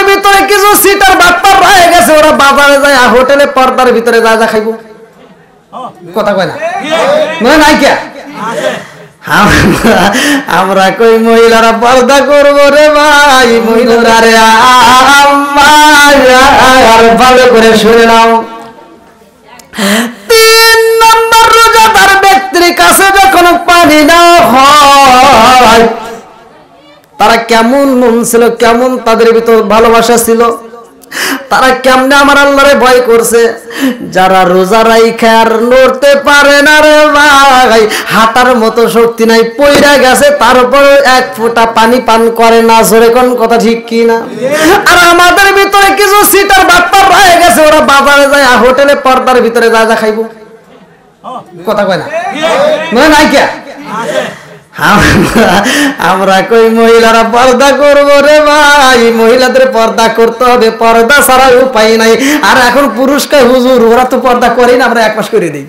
ভিতরে কিছু সিটার বাটপার রয়ে গেছে, ওরা বাজারে যায় হোটেলে পর্দার ভিতরে যা যা খাইবো, কথা কয় না মনে নাই কে? আমরা কই মহিলারা পর্দা করবো রে ভাই, মহিলারা রে আর ভালো করে শুনে নাও। 3 নম্বর রোজাদার ব্যক্তির কাছে যখন পানি না হয়, তারা কেমন মন ছিল, কেমন তাদের ভিতর ভালোবাসা ছিল, তারা কেমনে আমার আল্লাহরে ভয় করছে। যারা রোজা রাইখা আর নড়তে পারে না রে ভাই, হাঁটার মতো শক্তি নাই, পইরা গেছে, তারপরে 1 ফোঁটা পানি পান করে না, জোরে কোন কথা ঠিক কি না? আর আমাদের ভিতরে কিছু সিটার বাটপার রয়ে গেছে, ওরা বাজারে যায় হোটেলে পর্দার ভিতরে যা যা খাইবো, কথা কয় না মনে নাই কে? আমরা কই মহিলারা পর্দা করবো রে ভাই, মহিলাদের পর্দা করতে হবে, পর্দা ছাড়া উপায় নাই। আর এখন পুরুষকে হুজুর ওরা তো পর্দা করেই না, আমরা 1 মাস করে দিই।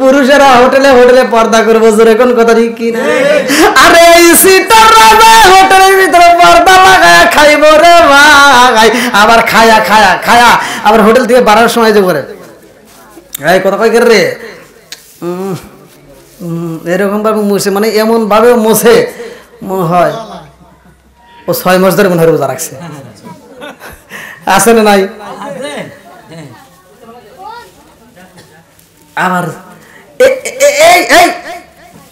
পুরুষেরা হোটেলে হোটেলে পর্দা করবো, জোরে কোন কথা ঠিক কি না? আরে এই সিটাররা হোটেলের ভিতরে পর্দা লাগায় খাইবো রে ভাই, আবার খায়া খায়া খায়া আবার হোটেল থেকে বাড়ার সময় যে করে এই কথা কয় রে, এরকম ভাবে মুছে, মানে এমন ভাবে মুছে মনে হয় ও 6 মাস ধরে মনে হয় রোজা রাখছে, আছে না নাই? আবার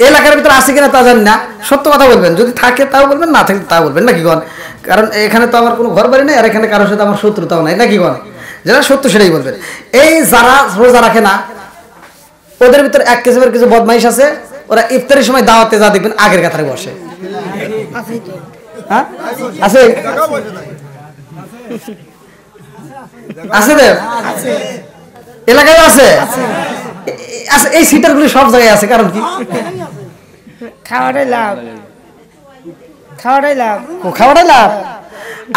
এলাকার ভিতরে আছে কিনা তা জানি না, সত্য কথা বলবেন, যদি থাকে তাও বলবেন, না থাকে তাও বলবেন, নাকি গণ? কারণ এখানে তো আমার কোনো ঘর বাড়ি নেই, আর এখানে কারোর সাথে আমার শত্রুতাও নাই, নাকি গণ? যারা সত্য সেটাই বলবেন। এই যারা রোজা রাখে না, ওদের ভিতরে 1 কিসিমের কিছু বদমাইশ আছে, ওরা ইফতারের সময় দাওয়াতে যা দেখবেন আগের কাতারে বসে। হ্যাঁ আছে, আছে দেব এলাকায় আছে, আছে। এই সিটার গুলি সব জায়গায় আছে, কারণ কি? খাওয়াটাই লাভ, খাওয়াটাই লাভ, খাওয়াটাই লাভ।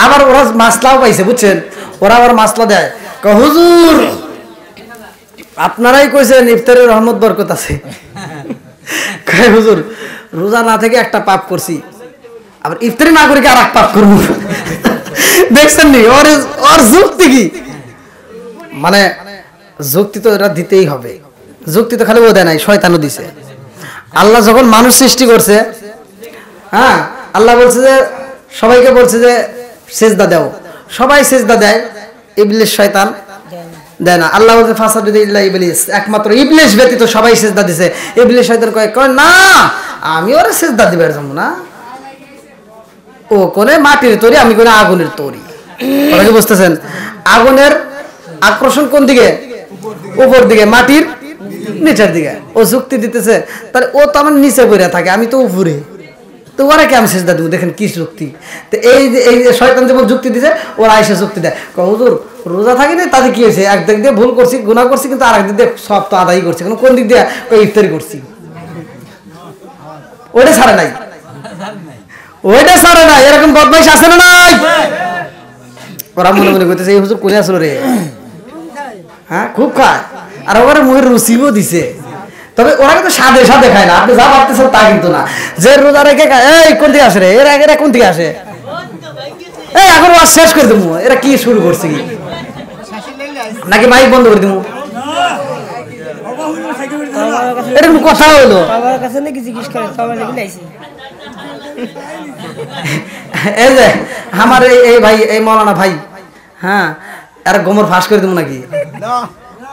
আবার ওরা মাসলাও পাইছে, বুঝছেন? ওরা আবার মাসলা দেয়, হুজুর আপনারাই কইছেন ইফতারের রহমত বরকত আছে। হুজুর রোজা না থেকে একটা পাপ করছি, আবার ইফতারি না করে কি আর এক পাপ করবো? দেখছেন নি ওর যুক্তি কি? মানে যুক্তি তো এরা দিতেই হবে, যুক্তি তো খালি ও দেয় নাই, শয়তানও দিছে। আল্লাহ যখন মানুষ সৃষ্টি করছে, হ্যাঁ আল্লাহ বলছে যে সবাইকে বলছে যে সেজদা দাও, সবাই সেজদা দেয়, ইবলিস শয়তান দেয় না। আল্লাহ বলছে ফাসাজুদু ইল্লা ইবলিস, একমাত্র ইবলিস ব্যতীত সবাই সেজদা দিছে। ইবলিস শয়তান কয় না, আমি ওরে সেজদা দিবার জন্য না, ও কোনে মাটির তৈরি, আমি কোনে আগুনের তৈরি। ওরা কি বুঝতেছেন? আগুনের আকর্ষণ কোন দিকে? উপর দিকে, মাটির নিচের দিকে। ও যুক্তি দিতেছে, তাহলে ও তো আমার নিচে পড়ে থাকে, আমি তো উপরে, তো ওরা কে আমি সেজদা দেবো? দেখেন কি যুক্তি। তো এই যে শয়তান যেমন যুক্তি দিছে, ওরা আইসা যুক্তি দেয়, হুজুর রোজা থাকি না, তাতে কি হয়েছে? একদিক দিয়ে ভুল করছি, গুনাহ করছি, কিন্তু আর একদিক দিয়ে সব তো আদায় করছি, কোন দিক দিয়ে? ইফতারি করছি, ওটা ছাড়া নাই, ওইটা ছাড়া নাই। এরকম বদমাইশ আছে না নাই? ওরা মনে মনে করতেছে এই হুজুর কোনে আসলো রে, হ্যাঁ খুব খায়, আর ওরা মুখের রুচিও দিছে। তবে ওরা কিন্তু সাদে সাদে খায় না, আপনি যা ভাবতেছেন তা কিন্তু না। যে রোজা রেখে খায়, এই কোন থেকে আসে রে, এরা কোন থেকে আসে? এই এখন ওয়াজ শেষ করে দেবো, এরা কি শুরু করছে কি? নাকি মাইক বন্ধ করে দেবো? এরকম কথা হলো। এই যে আমার এই ভাই, এই মৌলানা ভাই, হ্যাঁ আর গোমর ফাঁস করে দেবো নাকি?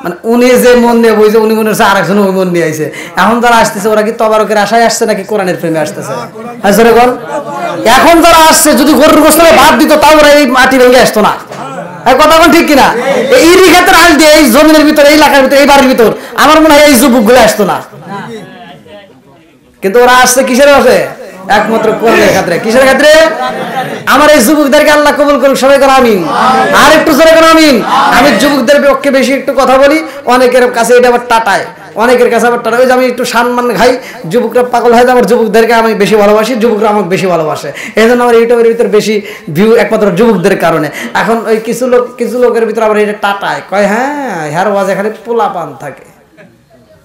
মানে উনি যে মন নিয়ে বইছে, উনি মনে হচ্ছে আরেকজন ওই মন নিয়ে আইছে। এখন যারা আসতেছে ওরা কি তবারকের আশায় আসছে নাকি কোরআনের প্রেমে আসতেছে? এখন যারা আসছে যদি গরুর গোশতে ভাত দিত, তাও ওরা এই মাটি ভেঙে আসতো না। কথা কোন ঠিক কিনা? এই ইরি ক্ষেতের আল দিয়ে এই জমিনের ভিতর, এই এলাকার ভিতর, এই বাড়ির ভিতর আমার মনে হয় এই যুবক গুলো আসতো না। কিন্তু ওরা আসছে কিসের আসে? একমাত্র কোরআনের ক্ষেত্রে। কিসের ক্ষেত্রে? আমার এই যুবকদেরকে আল্লাহ কবুল করুন, সবাই করে আমিন। আর একটু জোরে করে আমিন। আমি যুবকদের পক্ষে বেশি একটু কথা বলি, অনেকের কাছে এটা আবার টাটায়, অনেকের কাছে আবার টাটায়। ওই যে আমি একটু সম্মান খাই, যুবকরা পাগল হয়, আমার যুবকদেরকে আমি বেশি ভালোবাসি, যুবকরা আমাকে বেশি ভালোবাসে। এই জন্য আমার ইউটিউবের ভিতরে বেশি ভিউ একমাত্র যুবকদের কারণে। এখন ওই কিছু লোকের ভিতরে আবার এটা টাটায়, কয় হ্যাঁ হ্যার ওয়াজ এখানে পোলা পান থাকে,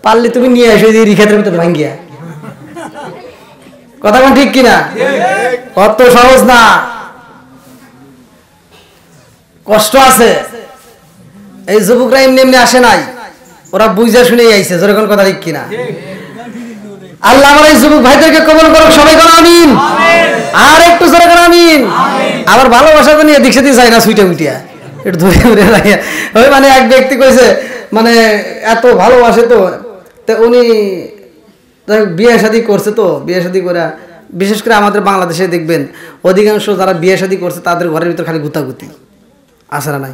পারলে তুমি নিয়ে আসো এই রিখাতের ভিতরে ভাঙ্গিয়া। কথা কোন ঠিক কিনা? অত সহজ না। কষ্ট আছে। এই যুবকরা এমনি এমনি আসে নাই, ওরা বুঝে শুনেই আইছে। যেরকম কথা ঠিক কিনা? আল্লাহ আমার এই যুবক ভাইদেরকে কবুল করুক, সবাই করো আমিন। আর একটু জোরে করো আমিন। আবার ভালোবাসা তো নিয়ে এদিক সেদিক যায় না, ছুটে মুটিয়া একটু ধরে ধরে লাগে। ওই মানে এক ব্যক্তি কইছে মানে এত ভালোবাসে তো উনি বিয়ে শাদী করছে, তো বিয়ে শাদী করে বিশেষ করে আমাদের বাংলাদেশে দেখবেন অধিকাংশ যারা বিয়ে শাদী করছে তাদের ঘরের ভিতর খালি গুতাগুতি আছে না নাই?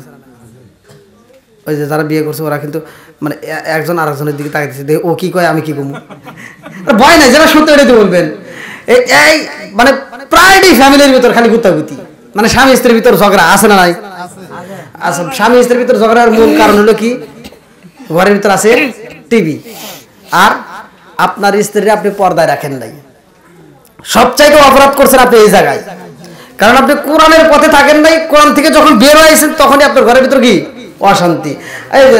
ওই যে যারা বিয়ে করছে ওরা কিন্তু মানে একজন আরেকজনের দিকে তাকাইতেছে, ও কি কয় আমি কি কমু, ভয় নাই, যারা সত্যি এটাই বলবেন। এই মানে প্রায়ই ফ্যামিলির ভিতর খালি গুতাগুতি, মানে স্বামী স্ত্রীর ভিতর ঝগড়া আছে না নাই? আচ্ছা, স্বামী স্ত্রীর ভিতর ঝগড়ার মূল কারণ হলো কি? ঘরের ভিতর আছে টিভি, আর আপনার স্ত্রীর আপনি পর্দায় রাখেন নাই। সবচাইতে অপরাধ করছেন আপনি এই জায়গায়, কারণ আপনি কোরআনের পথে থাকেন নাই। কোরআন থেকে যখন বের হয়েছেন তখনই আপনার ঘরের ভিতর কি অশান্তি। এই যে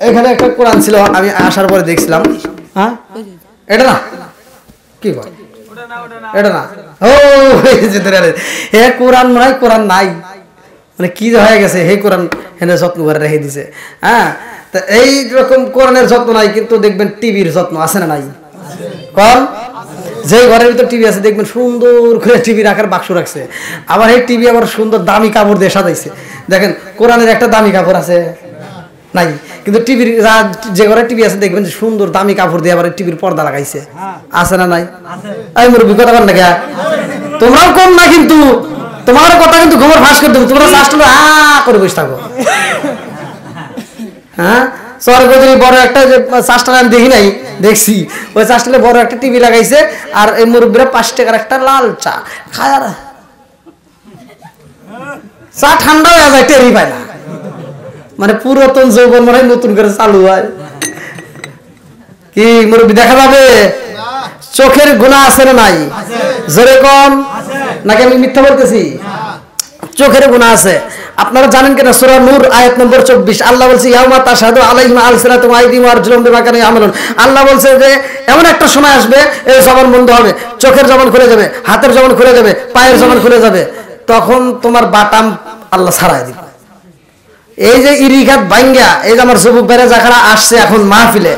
এখানে একটা কোরআন ছিল, আমি আসার পরে দেখছিলাম। হ্যাঁ, এটা না কি কয়, এটা না, ও হে কোরআন মনে হয় কোরআন নাই, মানে কি হয়ে গেছে, হে কোরআন হেনে যত্ন করে রেখে দিছে। হ্যাঁ, তা এই রকম কোরআনের যত্ন নাই, কিন্তু দেখবেন টিভির যত্ন আছে না নাই? কম যে ঘরের ভিতর টিভি আছে দেখবেন সুন্দর করে টিভি রাখার বাক্স রাখছে, আবার এই টিভি আবার সুন্দর দামি কাপড় দিয়ে সাজাইছে। দেখেন কোরআনের একটা দামি কাপড় আছে নাই, কিন্তু টিভির যে ঘরে টিভি আছে দেখবেন সুন্দর দামি কাপড় দিয়ে আবার টিভির পর্দা লাগাইছে, আছে না নাই? আমি মুরব্বী কথা বল না কে, তোমরাও কম না, কিন্তু তোমার কথা কিন্তু ঘুমর ফাঁস করে দেবো, তোমরা চাষটা করে বসে থাকো। হ্যাঁ, সরকারি বড় একটা যে চাষটা আমি দেখি নাই, দেখছি ওই চাষটালে বড় একটা টিভি লাগাইছে, আর এই মুরব্বীরা 5 টাকার একটা লাল চা খায়, আর চা ঠান্ডা হয়ে যায়, টেরি পায় না, মানে পুরাতন যৌবন মনে হয় নতুন করে চালু হয়। কি মুরব্বী দেখা যাবে? চোখের গুনাহ আছে না নাই? জোরে কম, নাকি আমি মিথ্যা বলতেছি? চোখের গুনাহ আছে। আপনারা জানেন কিনা সূরা নূর আয়াত নম্বর 24 আল্লাহ বলছে ইয়াউমা তাশহাদু আলাইহিম আলসিনাতুহুম ওয়া আইদিহিম ওয়া আরজুলুহুম বিমা কানু ইয়ামালুন। আল্লাহ বলছে যে এমন একটা সময় আসবে এই জবান বন্ধ হবে, চোখের জবান খুলে যাবে, হাতের জবান খুলে যাবে, পায়ের জবান খুলে যাবে, তখন তোমার বাটাম আল্লাহ ছাড়াই দিবে। এই যে ইরিঘাত ভাঙ্গা এই যে আমার যুবক ভাইরা যারা আসছে এখন মাহফিলে,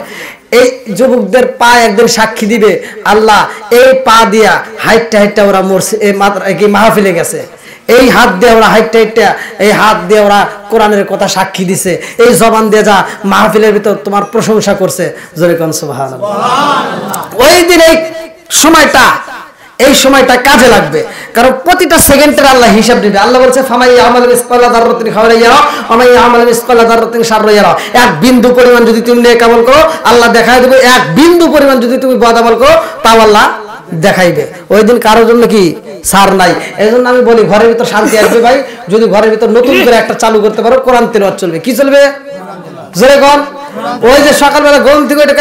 এই যুবকদের পা একদিন সাক্ষী দিবে আল্লাহ এই পা দিয়া হাইটটা হাইটটা ওরা মরছে, এই মাহফিলে গেছে, এই হাত দিয়ে ওরা হাইটটা হাইটটা, এই হাত দিয়ে ওরা কোরআনের কথা সাক্ষী দিছে, এই জবান দিয়ে যা মাহফিলের ভিতর তোমার প্রশংসা করছে। জোরে কোন সুবহানাল্লাহ। ওই দিন এই সময়টা কাজে লাগবে, কারণ প্রতিটা সেকেন্ডের আল্লাহ হিসাব দিবে। আল্লাহ বলছে ফামাই আমাল মিসকালা যাররাতিন খায়রান ইয়ারা ওয়া মান ইয়ামাল মিসকালা যাররাতিন শাররান ইয়ারা। এক বিন্দু পরিমাণ যদি তুমি নেক আমল করো আল্লাহ দেখায় দেবে, এক বিন্দু পরিমাণ যদি তুমি বদ আমল করো তাও আল্লাহ দেখাইবে। ওই দিন কারোর জন্য কি ছাড় নাই। এজন্য আমি বলি ঘরের ভিতর শান্তি আসবে ভাই যদি ঘরের ভিতর নতুন করে একটা চালু করতে পারো, কোরআন তেলাওয়াত চলবে। কি চলবে? জোরে কোন। ওই যে সকালবেলা ঘুম থেকে উঠে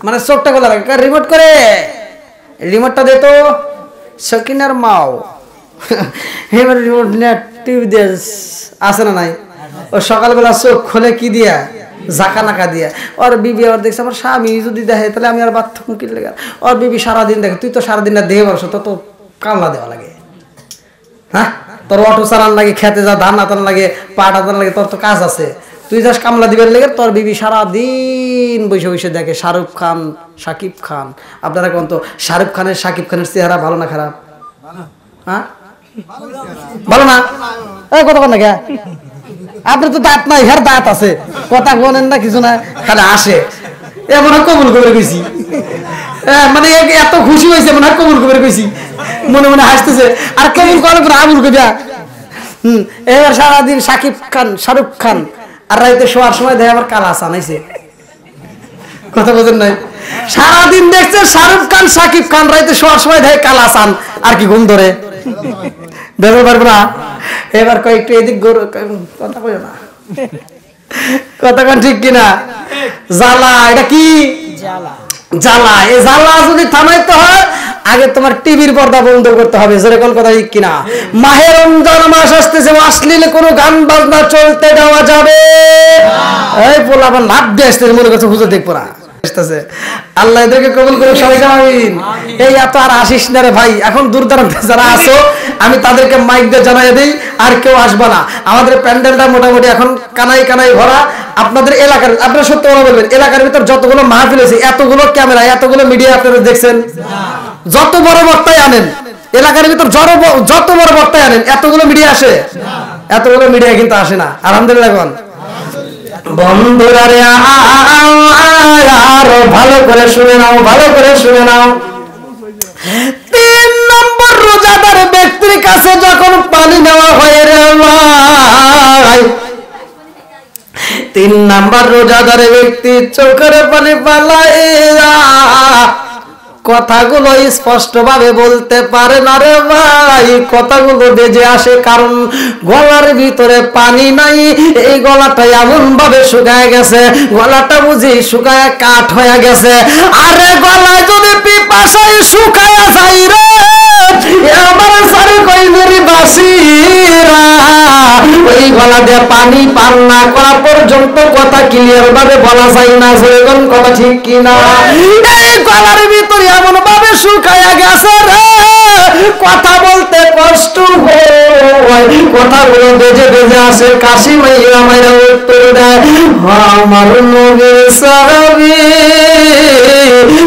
মানে চোখটা খোলা রাখে, রিমোট করে রিমোটটা দে তো সকিনার মাও, এবার রিমোট নিয়ে টিভি দিয়ে আসে না নাই? ও সকালবেলা চোখ খোলে কি দিয়া? জাকা নাকা দিয়া। ওর বিবি আবার দেখছে আমার স্বামী যদি দেখে তাহলে আমি আর বাথরুম কিনলে, ওর বিবি সারাদিন দেখে, তুই তো সারাদিন না দেহে বসো, তো কামলা দেওয়া লাগে। হ্যাঁ, তোর অটো চালান লাগে, খেতে যা ধান আতান লাগে, পাট আতান লাগে, তোর তো কাজ আছে, তুই যাস কামলা দিবেন লেগে। তোর বিবি সারাদিন বসে বসে দেখে শাহরুখ খান, শাকিব খান। আপনারা কোন তো শাহরুখ খানের শাকিব খানের চেহারা ভালো না খারাপ? হ্যাঁ, ভালো না? এই কথা বল না কে? আপনার তো দাঁত নাই, হ্যাঁ দাঁত আছে, কথা বলেন না কিছু না, খালি আসে। এমন কবুল করে গেছি, মানে এত খুশি হয়েছে মনে হয় কবুল করে গেছি, মনে মনে হাসতেছে। আর কবুল করার পর আবুল কবিয়া এবার সারাদিন শাকিব খান, শাহরুখ খান, আর রাইতে শোয়ার সময় দেখে আমার কালা আনাইছে। কথা বোঝেন নাই? সারাদিন দেখছে শাহরুখ খান, শাকিব খান, রাইতে শোয়ার সময় দেখে কালা আসান, আর কি ঘুম ধরে দেখতে পারবো না। এবার কয়েকটু এদিক কথা বলো না, কথা কন ঠিক কিনা? জ্বালা, এটা কি জ্বালা? এই জ্বালা যদি থামাইতে হয় আগে তোমার টিভির পর্দা বন্ধ করতে হবে। যেরকম কথা ঠিক কিনা? মাহে রমজান মাস আসতেছে, অশ্লীল কোনো গান বাজনা চলতে দেওয়া যাবে। এই পোলা আবার লাভ দিয়ে আসতেছে, মনে করছে হুজুর দেখবো না, আসতেছে। আল্লাহ এদেরকে কবুল করুন, সবাইকে আমিন। এই এত আর আসিস না রে ভাই, এখন দূর দূরান্তে যারা আসো আমি তাদেরকে মাইক দিয়ে জানাই দিই আর কেউ আসবে না। আমাদের প্যান্ডেলটা মোটামুটি এখন কানাই কানাই ভরা। আপনাদের এলাকার, আপনারা সত্য কথা বলবেন, এলাকার ভিতর যতগুলো মাহফিল হয়েছে, এতগুলো ক্যামেরা, এতগুলো মিডিয়া আপনারা দেখছেন? যত বড় বক্তাই আনেন এলাকার ভিতর, যত বড় বক্তাই আনেন, এতগুলো মিডিয়া আসে? এতগুলো মিডিয়া কিন্তু আসে না। আলহামদুলিল্লাহ। বন্ধুরা রে আরো ভালো করে শুনে নাও, ভালো করে শুনে নাও। 3 নম্বর রোজাদার ব্যক্তির কাছে যখন পানি নেওয়া হয় রে ভাই, 3 নম্বর রোজাদার ব্যক্তি চোখের পানি পালাইয়া কথাগুলো স্পষ্ট ভাবে বলতে পারে না রে ভাই, কথাগুলো বেজে আসে। কারণ গলার ভিতরে পানি নাই, এই গলাটা এমন ভাবে শুকায় গেছে, গলাটা বুঝি শুকায় কাঠ হয়ে গেছে। আরে গলায় যদি পিপাসায় শুকায় যাই রে, আমার সারি কই মেরি বাসিরা, ওই গলা দিয়ে পানি পান না করা পর্যন্ত কথা ক্লিয়ার ভাবে বলা যায় না। সেরকম কথা ঠিক কিনা? এই গলার ভিতরে এমন ভাবে শুকায়া গেছে রে, কথা বলতে কষ্ট হয়, কথাগুলো বেজে বেজে আসে। কাশি মাইয়া মাইয়া উত্তর দেয়, আমার নবীর সাহাবী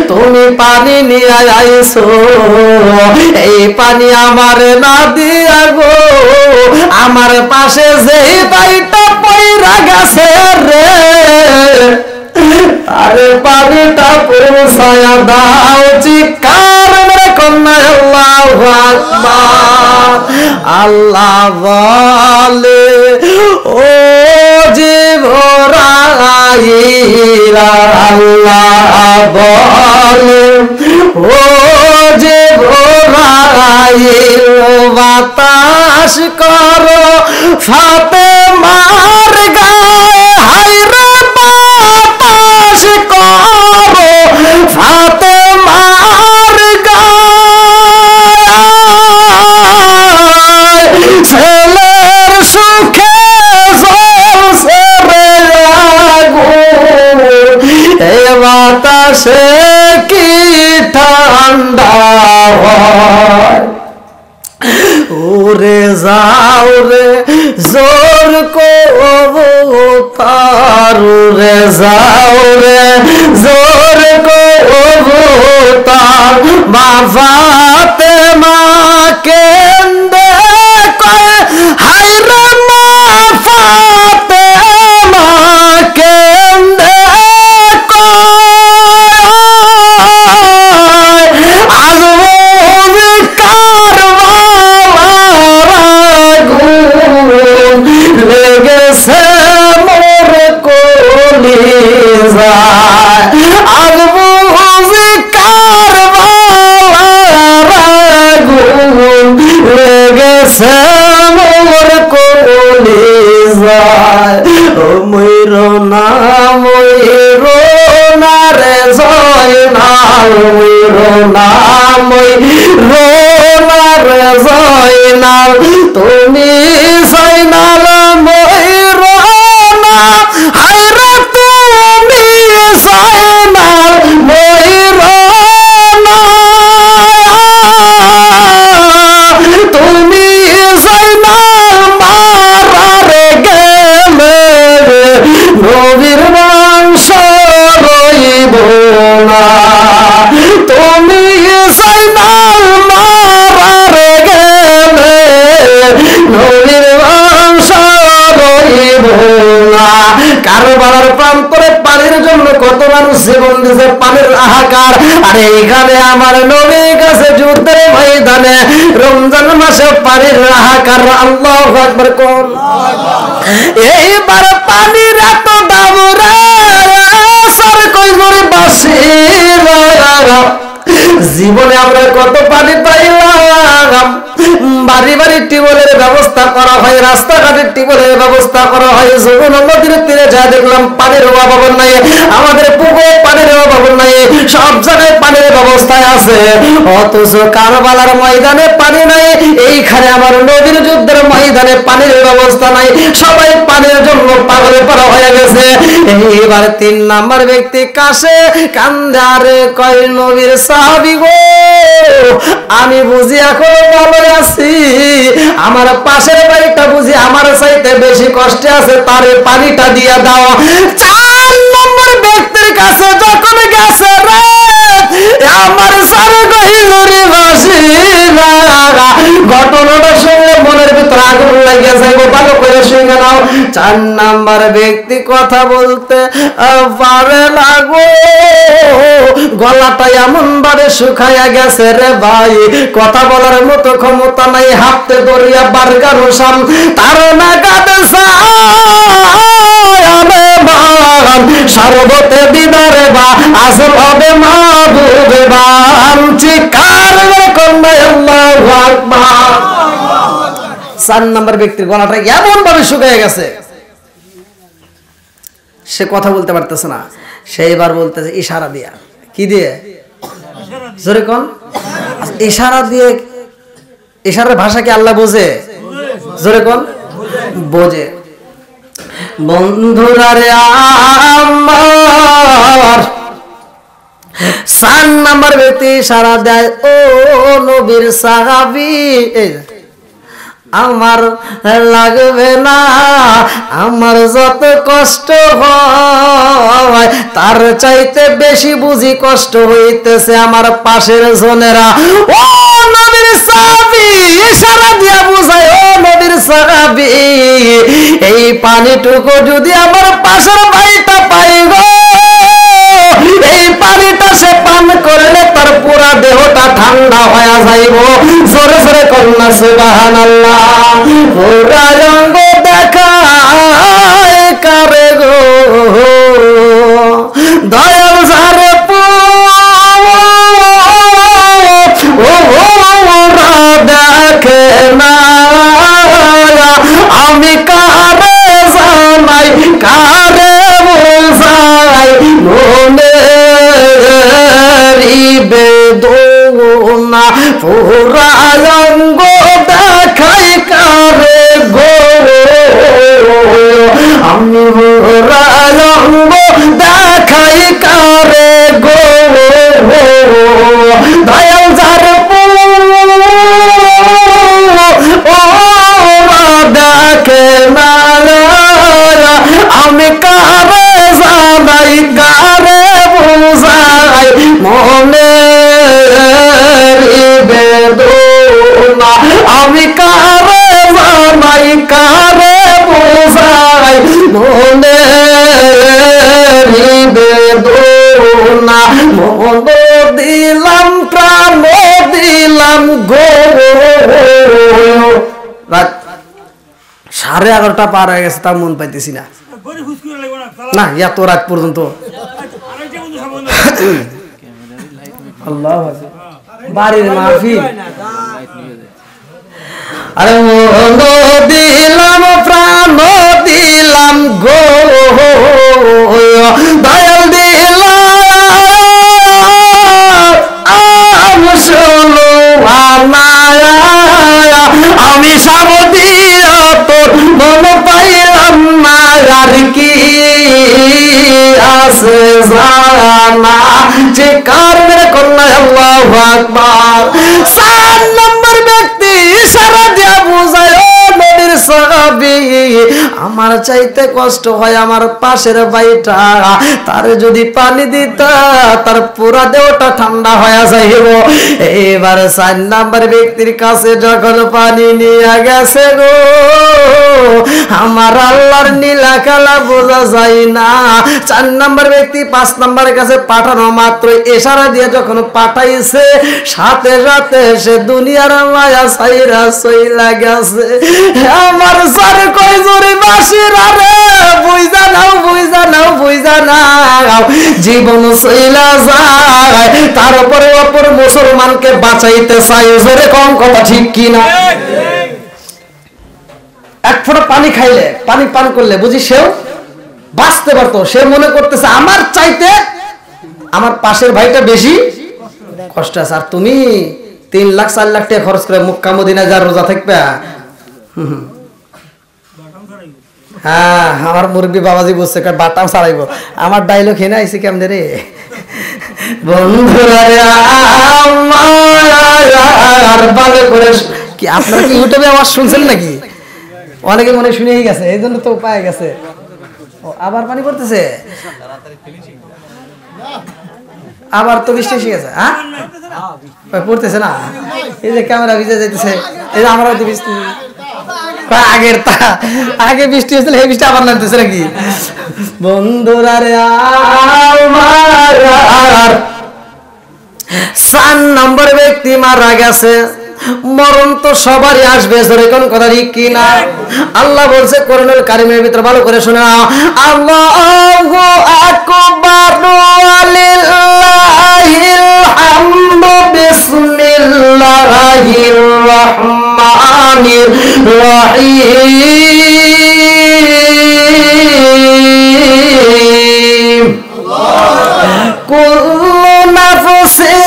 তুমি পানি নিয়ে আইছো, এই পানি আমার না দিয়া গো, আমার পাশে যেই ভাইটা পয়রা গেছে রে, আরে পানিটা পৌঁছায়া দাও। চিৎকার মেরে কন্যা আল্লাহু আকবার। আল্লাহ বলে, ও জিবরাইল, আল্লাহ বলে, ও জিবরাইল বাতাস করো ফাতেমার গায়ে, হায়রে বাতাস করো ফাতেমার গায়ে, ছেলের সুখে জ্বলছে রে আগুন, এ বাতাসে কি ঠান্ডা হয়। ওরে যাও রে জোর কবুতর, রে যাও রে জোর কবুতর, মা ফাতেমা কেন্দে কয়, হায় রে মা ফাতেমা কেন্দে কয়, আজব লেগেছে মোর কলিজায়, আজ বুঝি কারবালার আগুন লেগেছে মোর কলিজায়। ও মইরো না রে জয়নাল, মইরো না রে জয়নাল, তুমি জয়নাল মইরো না, হায়রে তুমি জয়নাল মইরো না, তুমি জয়নাল মারার গেলে নবীর বংশ রইব না, তুমি জয়নাল মারার গেলে নবীর বংশ রইব না। কারবালার প্রান্তরে পানির জন্য কত মানুষ জীবন দিয়েছে, পানির হাহাকার। আর এইখানে আমার নবীর কাছে যুদ্ধের ময়দানে রমজান মাসে পানির হাহাকার। আল্লাহু আকবার কোন। এইবার পানির এত দাম রে, সার কই করে বাসি, জীবনে আমরা কত পানি পাইলাম। বাড়ি বাড়ি টিউবওয়েলের ব্যবস্থা করা হয়, রাস্তাঘাটের টিউবওয়েলের ব্যবস্থা করা হয়, যমুনা নদীর তীরে যা দেখলাম পানির অভাব নাই, আমাদের পুকুরে পানির অভাব নাই, সব জায়গায় পানির ব্যবস্থায় আছে। অথচ কারবালার ময়দানে পানি নাই। এইখানে আমার নদীর যুদ্ধের ময়দান ময়দানে পানির ব্যবস্থা নাই, সবাই পানির জন্য পাগলে পড়া হয়ে গেছে। এইবার 3 নাম্বার ব্যক্তি কাছে কান্দে আর কয় নবীর সাহাবী গো, আমি বুঝি এখন ভালো আছি, আমার পাশের বাড়িটা বুঝি আমার চাইতে বেশি কষ্টে আছে, তার পানিটা দিয়ে দাও। 4 নম্বর ব্যক্তির কাছে যখন গেছে রে আমার সারে কহিলুরি বাসি না, ঘটনাটা শুনলে মনের ভিতর আগুন লাগিয়ে যাইবো, ভালো করে শুনে নাও। 4 নাম্বার ব্যক্তি কথা বলতে পারে না গো, গলাটা এমন ভাবে শুকাইয়া গেছে রে ভাই, কথা বলার মতো ক্ষমতা নাই, হাতে দরিয়া বারগানো সাম তার না কাঁদে সর্বতে দিদারে বা আসল হবে মাহবুবে বান, চিৎকার করে আল্লাহু আকবার। 4 নাম্বার ব্যক্তির গলাটা এমন ভাবে শুকিয়ে গেছে, সে কথা বলতে পারতেছে না, সেইবার বলতেছে ইশারা দিয়া। কি দিয়ে? জোরে কোন? ইশারা দিয়ে। ইশারার ভাষা কি আল্লাহ বোঝে? জোরে কোন? বোঝে। বন্ধুরা রে আমার 4 নাম্বার ব্যক্তি ইশারা দেয়, ও নবীর সাহাবী আমার লাগবে না, আমার যত কষ্ট হয় তার চাইতে বেশি বুঝি কষ্ট হইতেছে আমার পাশের জনেরা। ও নবীর সাহাবী, ইশারা দিয়া বুঝায়, ও নবীর সাহাবী এই পানিটুকু যদি আমার পাশের বাড়িটা পাই গো, এই পানিটা সে পান করলে তার পুরা দেহটা ঠান্ডা হয়ে যাইব। জোরে জোরে কন্যা সুবহানাল্লাহ। পুরা রঙ দেখায় কারে গো, দয়াল যারে দেখে না, আমি কারে জানাই কারে বোঝাই মনেরি বেদনা, পুরা রঙ্গ দেখাই কারে গো, আমি পুরা রঙ্গ দেখাই কারে গো, দয়াল যার দেখে না, আমি কারে জানাই কারে বুঝাই মনে বেদনা, আমি কারে জানাই কারে বুঝাই মনে বেদনা, মন দিলাম প্রাণ দিলাম গো। রাত 11:30 পার হয়ে গেছে, তা মন পাইতেছি না, না এত রাত পর্যন্ত। আল্লাহ বাড়ির মাহফিল, আরে মন দিলাম প্রাণ দিলাম গো, দয়াল দিলাম শুনো আমি সাবদিয়া তোর মন পাইলাম না, আর কি আছে জানা, যে কারণে কন্যা আল্লাহু আকবার। 4 নম্বর ব্যক্তি ইশারা দিয়া বুঝায়, ও নবীর সাহাবী আমার চাইতে কষ্ট হয় আমার পাশের ভাইটা, তার যদি পানি দিতা তার পুরা দেহটা ঠান্ডা হয়ে যাইব। এবার 4 নাম্বার ব্যক্তির কাছে যখন পানি নিয়ে গেছে গো, আমার আল্লাহর নীলা খেলা বোঝা যায় না। 4 নাম্বার ব্যক্তি 5 নাম্বারের কাছে পাঠানো মাত্র ইশারা দিয়ে যখন পাঠাইছে, সাথে সাথে সে দুনিয়ার মায়া ছাইরা চইলা গেছে। আমার স্যার কই জোরে বাসিরা রে, বুঝা নাও বুঝা নাও বুঝা নাও, জীবন চইলা যায়, তারপরে অপর মুসলমানকে বাঁচাইতে চাই। জোরে কম কথা ঠিক কিনা? এক ফোঁটা পানি খাইলে, পানি পান করলে বুঝি সেও বাঁচতে পারতো। সে মনে করতেছে আমার চাইতে আমার পাশের ভাইটা বেশি কষ্ট আছে, আর তুমি 3 লাখ 4 লাখ টাকা খরচ করে মক্কা মদিনা যা রোজা থাকবে, হ্যাঁ আমার মুরব্বী বাবাজি বলছে বাটাম ছাড়াইবো আমার ডাইলগ হেনে আইসি কেমনে রে বন্ধুরা রে আমার ভালো করে কি আপনারা কি ইউটিউবে আওয়াজ শুনছেন নাকি অনেকে মনে শুনেই গেছে এই জন্য তো পায়ে গেছে ও আবার পানি পড়তেছে আবার তো বৃষ্টি এসে গেছে হ্যাঁ পড়তেছে না এই যে ক্যামেরা ভিজে যাইতেছে এই যে আমরা হয়তো বৃষ্টি আগে বৃষ্টি হয়েছিল এই বৃষ্টি আবার নামতেছে নাকি বন্ধুরা রে আমার 4 নম্বর ব্যক্তি মারা গেছে মরণ তো সবারই আসবে জোরে কোন কথা ঠিক কি না আল্লাহ বলছে কোরআনুল কারীমের ভিতরে ভালো করে শুনে নাও আল্লাহু আকবার ওয়ালিল্লাহিল হামদু বিসমিল্লাহির রহমানির রহিম কুল্লু নাফসিন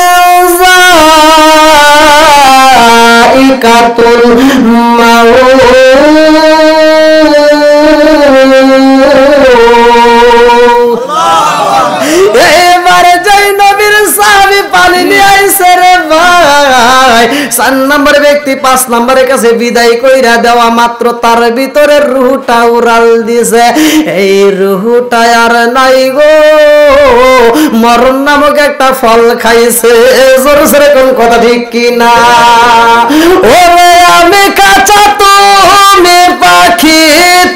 যায়িকাতুল মাউত এবারে যাই নবীর সাহাবী পানি নিয়ে আইছে রে ভাই 4 নম্বর ব্যক্তি 5 নম্বরের কাছে বিদায় কইরা দেওয়া মাত্র তার ভিতরের রূহটা উড়াল দিছে এই রূহটা আর নাই গো মরণ নামক একটা ফল খাইছে জোরে জোরে কোন কথা ঠিক কি না ওরে আমি কাঁচা তুমি পাখি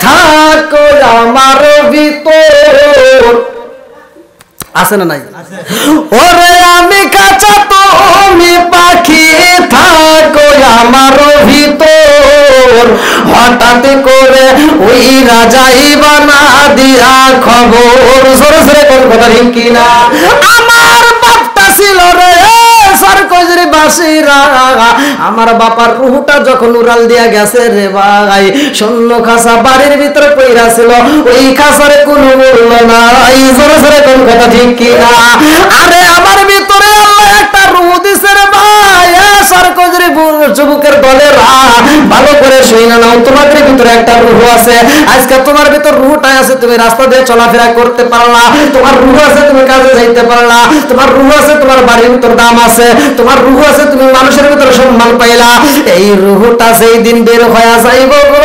থাকো আমার ভিতর আছে না নাই ওরে আমি কাঁচা তুমি পাখি থাকো আমার ভিতর হঠাৎ করে ওই রাজাই বানা দিয়া খবর জোরে জোরে কোন কথা ঠিক কি না আমার বাপটা ছিল রে সরকজরে বাসিরা আমার বাবার রূহটা যখন উড়াল দিয়া গেছে রে ভাই শূন্য খাসা বাড়ির ভিতরে পইরা ছিল ওই খাসারে কোনো মূল্য নাই জোরে জোরে কোন কথা ঠিক কি না আরে আমার ভিতরে আল্লাহ একটা রূহ দিছে রে ভাই সরকজরে যুবকের দলেরা ভালো করে শুইনা নাও তোমাদের ভিতরে একটা রূহ আছে আজকে তোমার ভিতর রূহটা আছে তুমি রাস্তা দিয়ে চলাফেরা করতে পারলা তোমার রূহ আছে তুমি কাজে যাইতে পারলা তোমার রূহ আছে তোমার বাড়ির ভিতর দাম আছে তোমার রূহ আছে তুমি মানুষের ভিতরে সম্মান পাইলা এই রূহটা যেই দিন বের হয়ে যাইব গো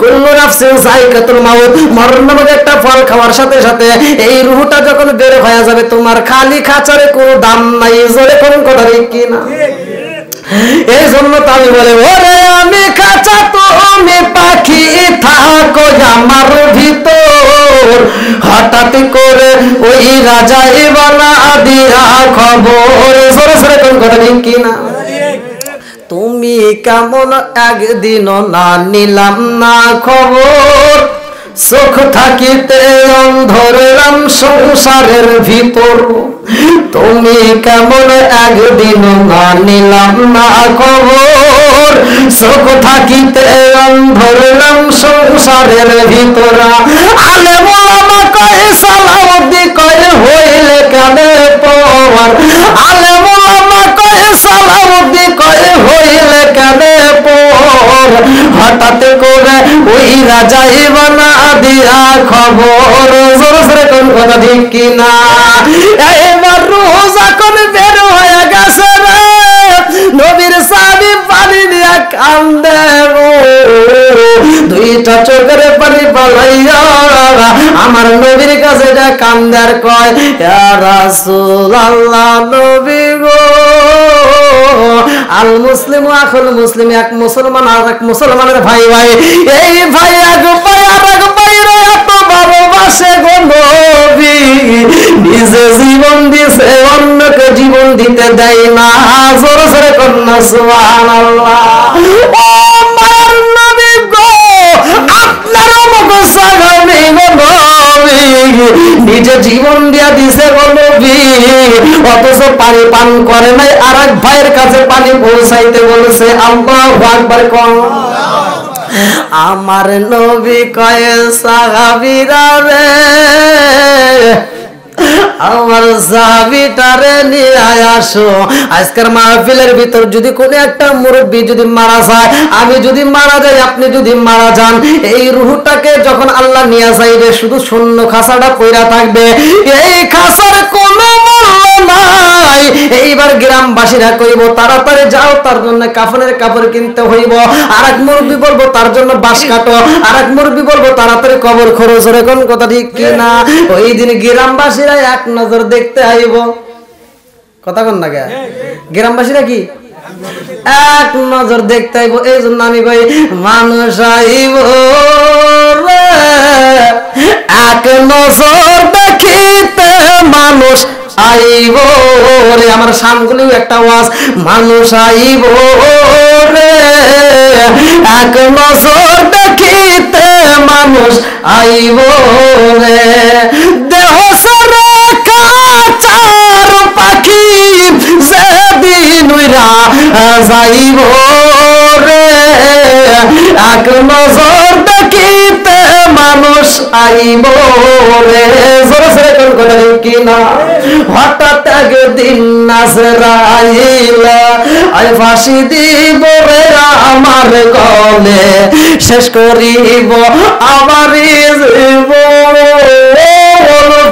কুল্লু নাফসিন যায়িকাতুল মাউত মরণ নামক একটা ফল খাওয়ার সাথে সাথে এই রূহটা যখন বের হয়ে যাবে তোমার খালি খাঁচারে কোনো দাম নাই জোরে কোন কথা ঠিক কি না এই জন্য তো আমি বলে ওরে আমি কাঁচা তুমি পাখি থাকো আমার ভিতর হঠাৎ করে ওই রাজাই বানা দিয়া খবর জোরে জোরে কোন কথা ঠিক কি না তুমি কেমন একদিন না নিলাম না খবর চোখ থাকিতে অন্ধরাম সংসারের ভিতর তুমি কেমন একদিন না নিলাম না খবর চোখ থাকিতে অন্ধরাম সংসারের ভিতর আলেম ওলামা কয় সালাউদ্দি কয় হইলে কানে পর আলেম ওলামা কয় সালাউদ্দি কয় হইলে কানে পর হঠাৎ করে ওই রাজাই বানা দিয়া খবর জোরে জোরে কোন কথা ঠিক কি না এবার রূহ যখন বের হয়ে গেছে রে নবীর সাহাবী পানি দিয়া কান্দে দুইটা চোখের পানি পালাইয়া আমার নবীর কাছে যা কান্দে আর কয় ইয়া রাসূলুল্লাহ নবী গো আল মুসলিমু আখুল মুসলিম এক মুসলমান আর এক মুসলমানের ভাই ভাই এই ভাই এক ভাই আর এক ভাইয়ের এত ভালোবাসে গো নবী নিজে জীবন দিয়েছে অন্যকে জীবন দিতে দেয় না জোরে জোরে কন্যা সুবহানাল্লাহ ও মায়ের নবী গো আপনার মতো সালামে গো নবী নিজে জীবন দিয়া দিছে গো নবী অথচ পানি পান করে নাই আর এক ভাইয়ের কাছে পানি পৌঁছাইতে বলেছে আল্লাহু আকবার কোন আমার নবী কয় সাহাবীরা রে আমার চাবিটারে নিয়ে আসো। আজকের মাহফিলের ভিতর যদি কোনো একটা মুরব্বী যদি মারা যায়, আমি যদি মারা যাই, আপনি যদি মারা যান, এই রুহটাকে যখন আল্লাহ নিয়ে যাইবে শুধু শূন্য খাঁচাটা পইরা থাকবে, এই খাঁচার কোনো মূল্য নাই। এইবার গ্রামবাসীরা কইব তাড়াতাড়ি যাও, তার জন্য কাফনের কাপড় কিনতে হইব। আর এক মুরব্বী বলবো তার জন্য বাঁশ কাটো, আর এক মুরব্বী বলবো তাড়াতাড়ি কবর খরচ। এরকম কথা ঠিক কিনা? ওই দিন গ্রামবাসীরা এক নজর দেখতে আইব। কথা কন না কে? গ্রামবাসীরা কি এক নজর দেখতে আইব। এই জন্য আমি কই মানুষ আইব এক নজর দেখিতে, মানুষ আইব রে। আমার সামগুলিও একটা ওয়াজ, মানুষ আইব রে এক নজর দেখিতে, মানুষ আইব রে। দেহ সরে কাচার পাখি যেদিন উইরা যাইব রে, এক নজর দেখিতে মানুষ আইব রে। জোরে জোরে কোন কথা কিনা? হঠাৎ একদিন নাজরাইল আই ফাঁসি দিব রে আমার গলে, শেষ করিব আমার জীবন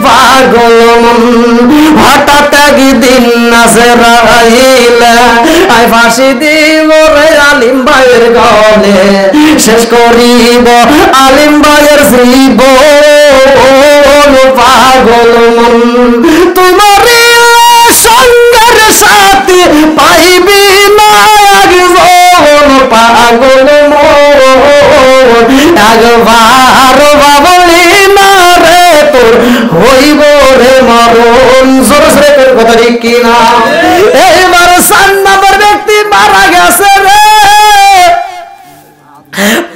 পাগল মন। হঠাৎ একদিন নাজরাইল আই ফাঁসি দিব রে আলিম ভাইয়ের গলে, শেষ করিব আলিম ভাইয়ের জীবন পাগল মন। তোমার সঙ্গের সাথে পাইবি না একজন পাগল মন, একবার বাবলি না রে তোর হইব রে মরণ। জোরে জোরে কথা ঠিক কিনা? এইবার 4 নম্বর ব্যক্তি মারা গেছে রে,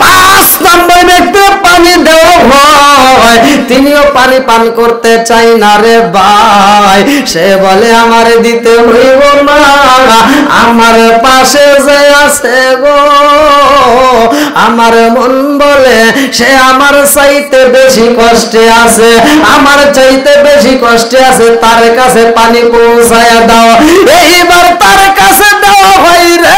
5 নম্বর ব্যক্তি পানি দেওয়া হয়, তিনিও পানি পান করতে চাই না রে ভাই। সে বলে আমার দিতে হইব না, আমার পাশে যে আছে গো, আমার মন বলে সে আমার চাইতে বেশি কষ্টে আছে, আমার চাইতে বেশি কষ্টে আছে, তার কাছে পানি পৌঁছায়া দাও। এইবার তার কাছে দেওয়া হয় রে।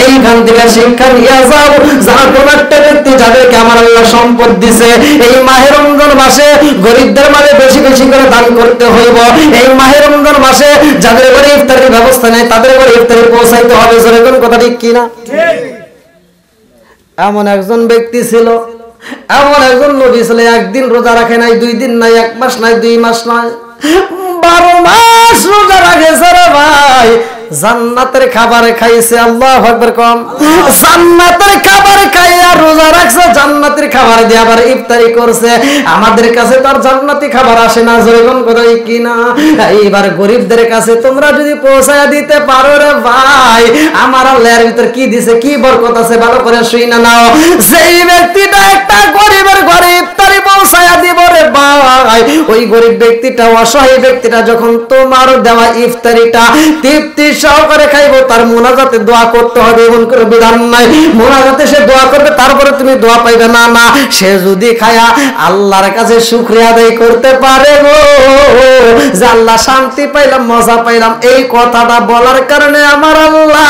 এইখান থেকে শিক্ষা নিয়ে যাও, যারা কোন একটা ব্যক্তি যাদেরকে আমার আল্লাহ সম্পদ দিছে, এই মাহে রমজান মাসে গরিবদের মাঝে বেশি বেশি করে দান করতে হইব। এই মাহে রমজান মাসে যাদের ঘরে ইফতারের ব্যবস্থা নেই তাদের ঘরে ইফতারি পৌঁছাইতে হবে। যেরকম কথা ঠিক কিনা? এমন একজন ব্যক্তি ছিল, এমন একজন নবী ছিল, একদিন রোজা রাখে নাই, 2 দিন নাই, 1 মাস নাই, 2 মাস নাই, 12 মাস রোজা রাখেছে রে ভাই। জান্নাতের খাবার খাইছে, আল্লাহু আকবার কম। জান্নাতের খাবার খাইয়া রোজা রাখছে, জান্নাতের খাবার দিয়ে আবার ইফতারি করছে। আমাদের কাছে তো আর জান্নাতি খাবার আসে না, যেরকম কথা কি না? এইবার গরিবদের কাছে তোমরা যদি পৌঁছায়া দিতে পারো রে ভাই, আমার আল্লাহর ভিতর কি দিছে, কি বরকত আছে, ভালো করে শুইনা নাও। যেই ব্যক্তিটা একটা গরিবের ঘরে ইফতারি পৌঁছায়া দিব রে ভাই, ওই গরিব ব্যক্তিটা, অসহায় ব্যক্তিটা যখন তোমার দেওয়া ইফতারিটা তৃপ্তি সহকারে খাইবো, তার মোনাজাতে দোয়া করতে হবে এমন করে বিধান নাই। মোনাজাতে সে দোয়া করবে, তারপরে তুমি দোয়া পাইবে না। না, সে যদি খায়া আল্লাহর কাছে শুকরিয়া আদায় করতে পারে গো, যে আল্লাহ শান্তি পাইলাম, মজা পাইলাম, এই কথাটা বলার কারণে আমার আল্লাহ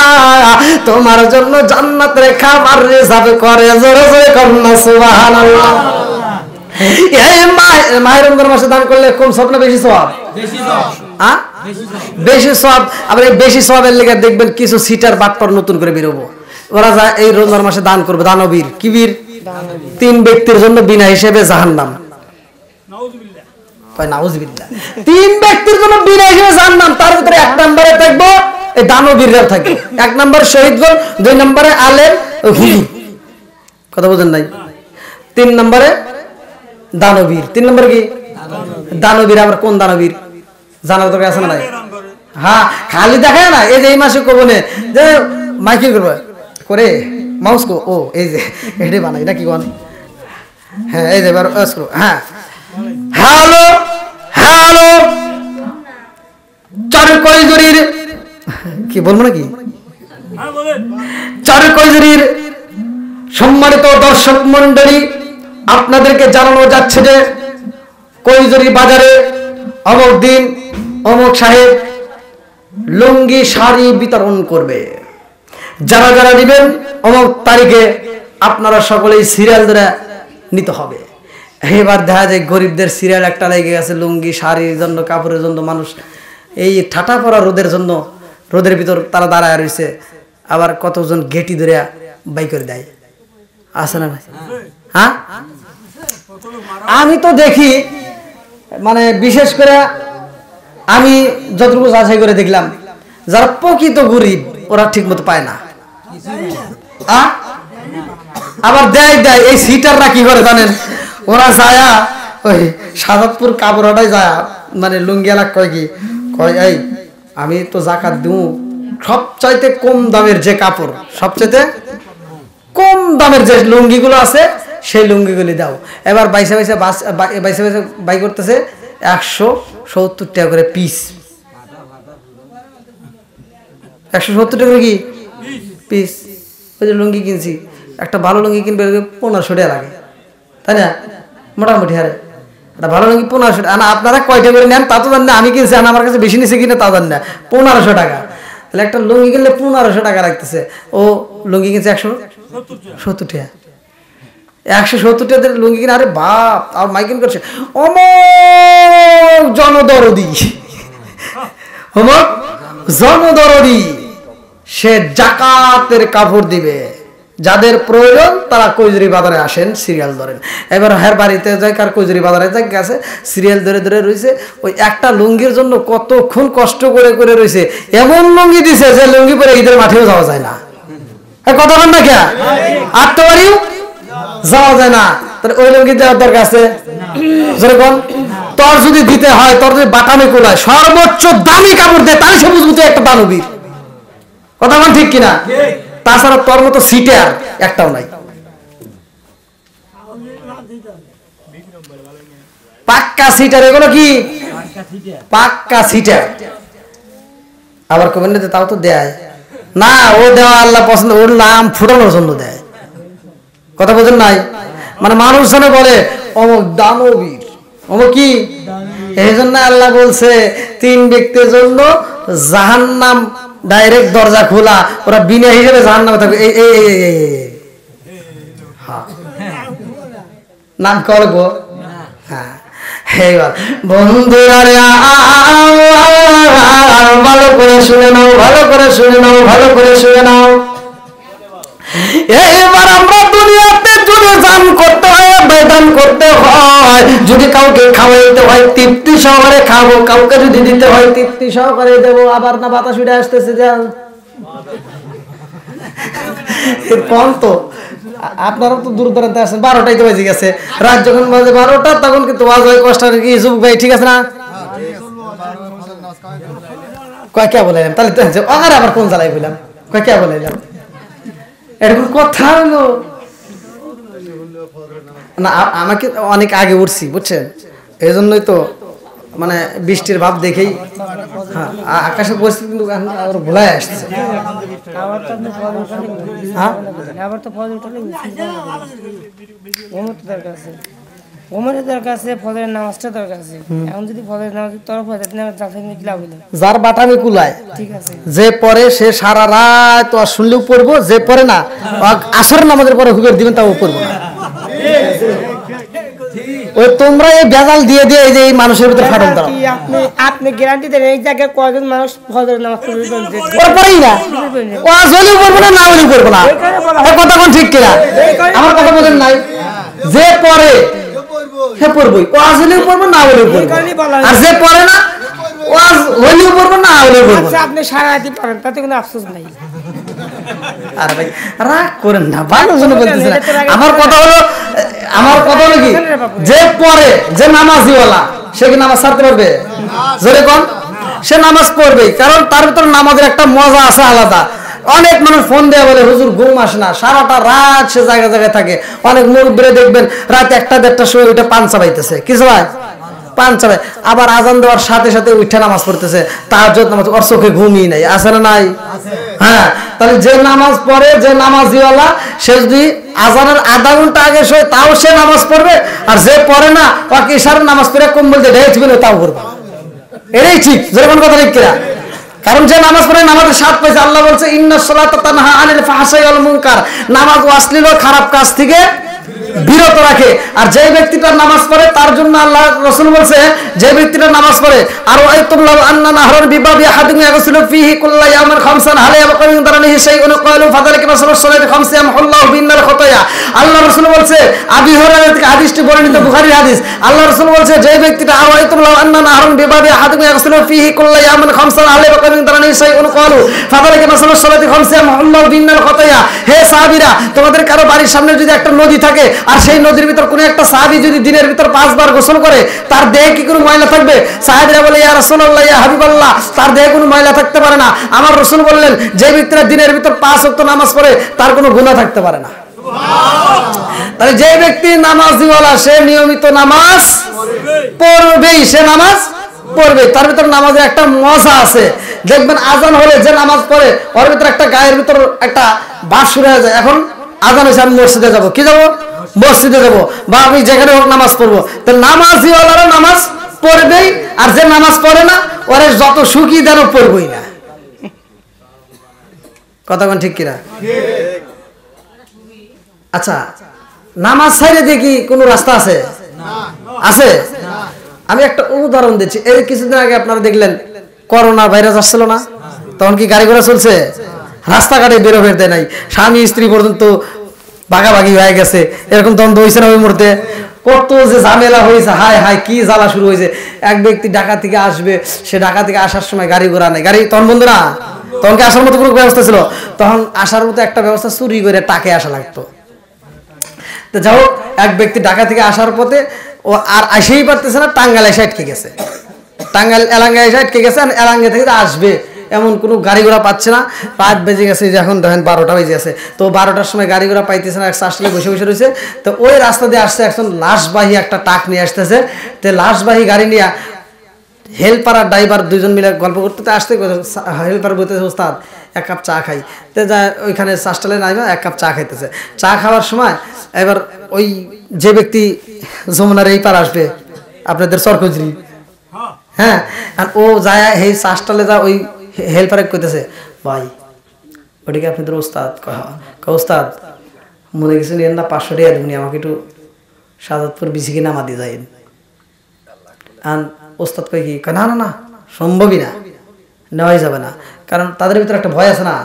তোমার জন্য জান্নাতের খাবার রিজার্ভ করে। জোরে জোরে কন্যা সুবহানাল্লাহ। এই মাহে রমজান মাসে দান করলে কম সওয়াব না বেশি সওয়াব? বেশি সওয়াব। আবার এই বেশি সওয়াবের লেগে দেখবেন কিছু সিটার বাটপার নতুন করে বেরোবো, ওরা যায় এই রমজান মাসে দান করবে। দানবীর কি বীর? 3 ব্যক্তির জন্য বিনা হিসেবে জাহান্নাম। নাউজুবিল্লাহ। 3 ব্যক্তির জন্য বিনা হিসেবে জাহান্নাম। তার ভিতরে 1 নম্বরে থাকবো এই দানবীররা থাকে, 1 নম্বরে শহীদগণ, 2 নম্বরে আলেম হুজুর। কথা বুঝেন নাই? 3 নম্বরে দানবীর। 3 নম্বরে কি? দানবীর। আবার কোন দানবীর জানার দরকার আছে না? হ্যাঁ, খালি দেখায় না। এই যে এই মাসে কব নে যে মাইকি করবে করে মাউস কো, ও এই যে এটাই বানাই নাকি কোন? হ্যাঁ, এই যে এবার হ্যাঁ, হ্যালো হ্যালো, চারকইজুরির কি বলবো নাকি? চারকইজুরির সম্মানিত দর্শক মন্ডলী, আপনাদেরকে জানানো যাচ্ছে যে কৈজরি বাজারে অমুক দিন অমুক সাহেব লুঙ্গি শাড়ি বিতরণ করবে, যারা যারা দিবেন অমুক তারিখে আপনারা সকলেই সিরিয়াল ধরে নিতে হবে। এবার দেখা যায় গরিবদের সিরিয়াল একটা লেগে গেছে, লুঙ্গি শাড়ির জন্য, কাপড়ের জন্য। মানুষ এই ঠাটা পড়া রোদের জন্য রোদের ভিতর তারা দাঁড়ায় রয়েছে, আবার কতজন গেটি ধরে বাই করে দেয়, আছে না ভাই? হ্যাঁ, আমি তো দেখি, মানে বিশেষ করে আমি যতটুকু যাচাই করে দেখলাম, যারা প্রকৃত গরিব ওরা ঠিক মতো পায় না। আবার দেয় এই সিটাররা কি করে জানেন, ওরা যায়া ওই সাজাদপুর কাপড়াটাই যায়, মানে লুঙ্গি এলাক কয় কি কয়, এই আমি তো জাকাত দিউ, সবচাইতে কম দামের যে কাপড়, সবচাইতে কম দামের যে লুঙ্গিগুলো আছে সেই লুঙ্গিগুলি দাও। এবার বাইসে বাই করতেছে 170 টাকা করে পিস। 170 টাকা কি পিস? ওই যে লুঙ্গি কিনছি, একটা ভালো লুঙ্গি কিনবে 1500 টাকা লাগে, তাই না? মোটামুটি হারে একটা ভালো লুঙ্গি 1500 টাকা। আপনারা কয়টা করে নেন তা তো জান না, আমি কিনছি আমার কাছে বেশি নিচে কিনে তা জান না, 1500 টাকা। তাহলে একটা লুঙ্গি কিনলে 1500 টাকা রাখতেছে, ও লুঙ্গি কিনছে 170 টাকা। 170 টাকা লুঙ্গি কিনে, আরে বাপ, আর মাইকিং করছে অমক জনদরদি, অমক জনদরদি, সে জাকাতের কাপড় দিবে। যাদের প্রয়োজন তারা কৈজরি বাজারে আসেন, সিরিয়াল ধরেন। এবার হের বাড়িতে যায়, কার কৈজরি বাজারে যায় গেছে, সিরিয়াল ধরে ধরে রয়েছে। ওই একটা লুঙ্গির জন্য কতক্ষণ কষ্ট করে করে রয়েছে। এমন লুঙ্গি দিছে যে লুঙ্গি পরে ঈদের মাঠেও যাওয়া যায় না। কথা বল না কে? আটতে পারিও যাওয়া যায় না। তাহলে ওই লুঙ্গি দেওয়ার দরকার আছে? যেরকম তোর যদি দিতে হয়, তোর যদি বাটামে কোলায় সর্বোচ্চ দামি কাপড় দেয়, তাহলে সে বুঝবো তুই একটা দানবীর। কথা বল ঠিক কিনা? তাছাড়া তোর মতো সিটার একটাও নাই। পাক্কা সিটার, এগুলো কি পাক্কা সিটার। আবার কবেন না তাও তো দেয় না, ও দেওয়া আল্লাহ পছন্দ, ওর নাম ফুটানোর জন্য দেয়। কথা বোঝেন নাই? মানে মানুষ জানে বলে অমুক দানবীর, অমুক কি। এই জন্য আল্লাহ বলছে 3 ব্যক্তির জন্য জাহান্নাম ডাইরেক্ট দরজা খোলা, ওরা বিনা হিসেবে জাহান্নামে থাকবে। নাম করব। হ্যাঁ, বন্ধুরা ভালো করে শুনে নাও, ভালো করে শুনে নাও, ভালো করে শুনে নাও। এবার আমরা দুনিয়াতে যদি দান করতে হয়, বেদান করতে হয়, যদি কাউকে খাওয়াইতে হয় তৃপ্তি সহকারে খাবো, কাউকে যদি দিতে হয় তৃপ্তি সহকারে দেবো। আবার না বাতাস উঠে আসতেছে যা কম তো। আপনারা তো দূর দূরান্তে আসেন, 12টাই তো বেজে গেছে। রাত যখন বাজে 12টা তখন কিন্তু ওয়াজ হয় কষ্ট কি যুবক ভাই, ঠিক আছে না? কয় কে বলাইলাম তাহলে তো আবার কোন জ্বালাই বললাম, কয় কে বলাইলাম, এরকম কথা হলো না। আমাকে অনেক আগে উঠছি বুঝছেন, এই জন্যই তো মানে বৃষ্টির ভাব দেখেই আকাশে পরিস্থিতি কিন্তু ভোলাই আসছে। যার বাটামি কুলায় যে পরে সে সারা রাত তো শুনলেও পড়বো, যে পরে না আসরের নামাজের পরে হুবের দিবেন তাও পড়বো না। ওই তোমরা এই বেজাল দিয়ে দিয়ে এই যে এই মানুষের ভিতরে ফাটল দাও। আপনি গ্যারান্টি দেন এই জায়গায় কয়জন মানুষ ফজরের নামাজ পড়বে? পড়বেই না, ওয়াজ হলেও পড়বো না, না হলেও পড়বো না। কথা কোন ঠিক কিনা? আমার কথা বলেন নাই, যে পড়ে সে পড়বই, ওয়াজ হলেও পড়বো, না হলেও পড়বো। আর যে পড়ে না, ওয়াজ হলেও পড়বো, না হলেও পড়বো। আপনি সারা রাতি পড়েন, তাতে কোনো আফসোস নাই। আরে ভাই রাগ করেন না, ভালো জন্য বলতেছি না। আমার কথা হলো কি, যে পড়ে, যে নামাজিওয়ালা সে কি নামাজ ছাড়তে পারবে? জোরে কোন? সে নামাজ পড়বেই, কারণ তার ভিতরে নামাজের একটা মজা আছে আলাদা। অনেক মানুষ ফোন দেয়া বলে হুজুর ঘুম আসে না, সারাটা রাত সে জায়গায় জায়গায় থাকে। অনেক মুরব্বিরা দেখবেন রাত 1টা-1:30টার সময় ওইটা পান চাবাইতেছে, কিছু ভাই পান চাবাই, আবার আজান দেওয়ার সাথে সাথে উঠে নামাজ পড়তেছে, তাহাজ্জুদ নামাজ, ওর চোখে ঘুমই নাই, আছে না নাই? হ্যাঁ, তাহলে যে নামাজ পড়ে, যে নামাজিওয়ালা, সে যদি আজানের আধা ঘন্টা আগে শোয় তাও সে নামাজ পড়বে, আর যে পড়ে না ওকে ইশারার নামাজ পড়ে কম্বল দিয়ে ঢেকে দিবে তাও করবে। এটাই ঠিক, যেরকম কথা ঠিক কিনা? কারণ যে নামাজ পড়ে নামাজের স্বাদ পাইছে। আল্লাহ বলছে ইন্নাস সালাতা তানহা আনিল ফাহশাই ওয়াল মুনকার, নামাজ অশ্লীল ও খারাপ কাজ থেকে বিরত রাখে। আর যে ব্যক্তিটা নামাজ পড়ে তার জন্য আল্লাহ রাসূল বলছে, যে ব্যক্তিটা নামাজ পড়ে আর ওয়াইতুল্লাহ আন্না নাহরুন বিবাবি আহাদিন ইয়াগসিলু ফিহি কুল্লা ইয়াওমিন খামসান হালা ইয়াবকা মিন দারানিহি শাইউন ক্বালু ফাযালিকা মাসালুস সালাতি খামসা ইয়ামহুল্লাহু বিন্নাল খাতায়া। আল্লাহ রাসূল বলছে, আবি হুরায়রা থেকে হাদিসটি বর্ণিত, বুখারীর হাদিস। আল্লাহ রাসূল বলছে, যে ব্যক্তিটা ওয়াইতুল্লাহ আন্না নাহরুন বিবাবি আহাদিন ইয়াগসিলু ফিহি কুল্লা ইয়াওমিন খামসান হালা ইয়াবকা মিন দারানিহি শাইউন ক্বালু ফাযালিকা মাসালুস সালাতি খামসা ইয়ামহুল্লাহু বিন্নাল খাতায়া। হে সাহাবীরা, তোমাদের কারো বাড়ির সামনে যদি একটা নদী থাকে আর সেই নদীর ভিতর কোন একটা সাহাবী যদি দিনের ভিতর 5 বার গোসল করে, তার দেহে কি কোনো ময়লা থাকবে? সাহাবীরা বলে, ইয়া রাসূলুল্লাহ, ইয়া হাবিবাল্লাহ, তার দেহে কোনো ময়লা থাকতে পারে না। আমার রাসূল বললেন, যে ব্যক্তিরা দিনের ভিতর 5 ওয়াক্ত নামাজ পড়ে তার কোনো গুনাহ থাকতে পারে না। তাহলে যে ব্যক্তি নামাজিওয়ালা সে নিয়মিত নামাজ পড়বেই, সে নামাজ পড়বে। তার ভিতর নামাজের একটা মজা আছে। দেখবেন আজান হলে যে নামাজ পড়ে ওর ভিতর একটা গায়ের ভিতর একটা বাস শুরু হয়ে যায়। এখন আজান হয়েছে, আমি মসজিদে যাবো, কি যাবো? মসজিদে যাবো, বা আমি যেখানে হোক নামাজ পড়বো। তো নামাজিওয়ালারা নামাজ পড়বেই, আর যে নামাজ পড়ে না ওরে যত সুখী দেন পড়বই না। কথা কোন ঠিক কিনা? আচ্ছা, নামাজ ছাইরে দিয়ে কি কোনো রাস্তা আছে? আছে? আমি একটা উদাহরণ দিচ্ছি। এই কিছুদিন আগে আপনারা দেখলেন করোনা ভাইরাস আসছিল না, তখন কি গাড়ি ঘোড়া চলছে? রাস্তাঘাটে বেরো বের দেয় নাই, স্বামী স্ত্রী পর্যন্ত ভাগাভাগি হয়ে গেছে, এরকম দ্বন্দ্ব হয়েছে না ওই মুহূর্তে? কত যে ঝামেলা হয়েছে, হায় হায় কি জ্বালা শুরু হয়েছে। এক ব্যক্তি ঢাকা থেকে আসবে, সে ঢাকা থেকে আসার সময় গাড়ি ঘোড়া নেই, গাড়ি তখন বন্ধু না, তখন কি আসার মতো কোনো ব্যবস্থা ছিল? তখন আসার মতো একটা ব্যবস্থা, চুরি করে টাকে আসা লাগতো। তো যাই হোক, এক ব্যক্তি ঢাকা থেকে আসার পথে ও আর আসেই পারতেছে না, টাঙ্গাইল এসে আটকে গেছে। টাঙ্গাইল এলাঙ্গা এসে আটকে গেছে, এলাঙ্গা থেকে আসবে এমন কোনো গাড়ি ঘোড়া পাচ্ছে না। রাত বেজে গেছে, যে এখন দেখেন 12টা বেজে গেছে। তো 12টার সময় গাড়ি ঘোড়া পাইতেছে না, এক চাষলে বসে বসে রয়েছে। তো ওই রাস্তা দিয়ে আসছে একজন লাশবাহী একটা ট্রাক নিয়ে আসতেছে। তো লাশবাহী গাড়ি নিয়ে হেল্পার আর ড্রাইভার দুজন মিলে গল্প করতে আসতে, হেল্পার বলতেছে, ওস্তাদ 1 কাপ চা খাই। তো যা ওইখানে চাষটালে নাইবা 1 কাপ চা খাইতেছে। চা খাওয়ার সময় এবার ওই যে ব্যক্তি যমুনার এই পার আসবে, আপনাদের সরকজরি, হ্যাঁ, আর ও যায় এই চাষটালে যা ওই হেল্পারে কইতেছে, ভাই ওটিকে আপনাদের ওস্তাদ? ওস্তাদ মনে কিছু নিয়েন না, 500 টাকা দেবেন, আমাকে একটু সাজাদপুর বিসিকে নামা দিয়ে যায়। আর ওস্তাদ কয় কি? না না না, সম্ভবই না, নেওয়াই যাবে না। কারণ তাদের ভিতরে একটা ভয় আছে না,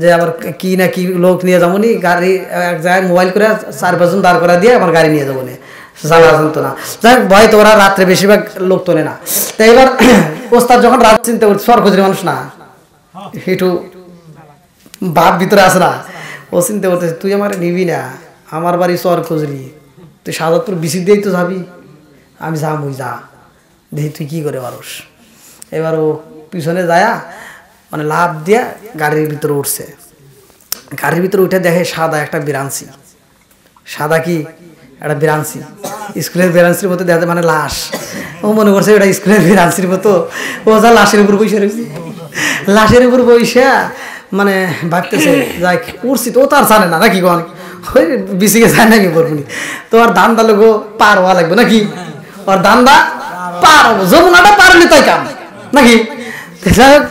যে আবার কি না কি লোক নিয়ে যাবো নি, গাড়ি এক জায়গায় মোবাইল করে 4-5 জন দাঁড় করা দিয়ে আমার গাড়ি নিয়ে যাবো না, জ্বালা জানতো না। যাই হোক, ভয় তো ওরা রাত্রে বেশিরভাগ লোক তোলে না। তো এবার ওস্তাদ যখন রাত চিন্তা করছে, সরকজরি মানুষ না, একটু ভাব ভিতরে আসে না, ও চিন্তা করতেছে, তুই আমার নিবি না, আমার বাড়ি সরকজরি, তুই সাজাদপুর বিসি দিয়েই তো যাবি, আমি যাম, ওই যা দেখি তুই কি করে পারস। এবার ও পিছনে যায়, মানে লাভ দিয়া গাড়ির ভিতরে উঠছে। গাড়ির ভিতরে উঠে দেখে সাদা একটা বিরাঞ্চি। সাদা কি? একটা বিরাঞ্চি, স্কুলের বিরাঞ্চির মতো দেখা যায়, মানে লাশ। ও মনে করছে এটা স্কুলের বিরাঞ্চির মতো। ও যা লাশের উপর বসে রয়েছে, লাশের উপর বসে মানে ভাবতেছে, যাই উঠছি তো, ও তার জানে না নাকি, কোন ওই বিসিকে যায় নাকি বলবনি, তো আর ধান্দা লোক পার হওয়া লাগবে নাকি, ওর ধান্দা পার হবো, যমুনাটা পার হলে তাই কাম নাকি,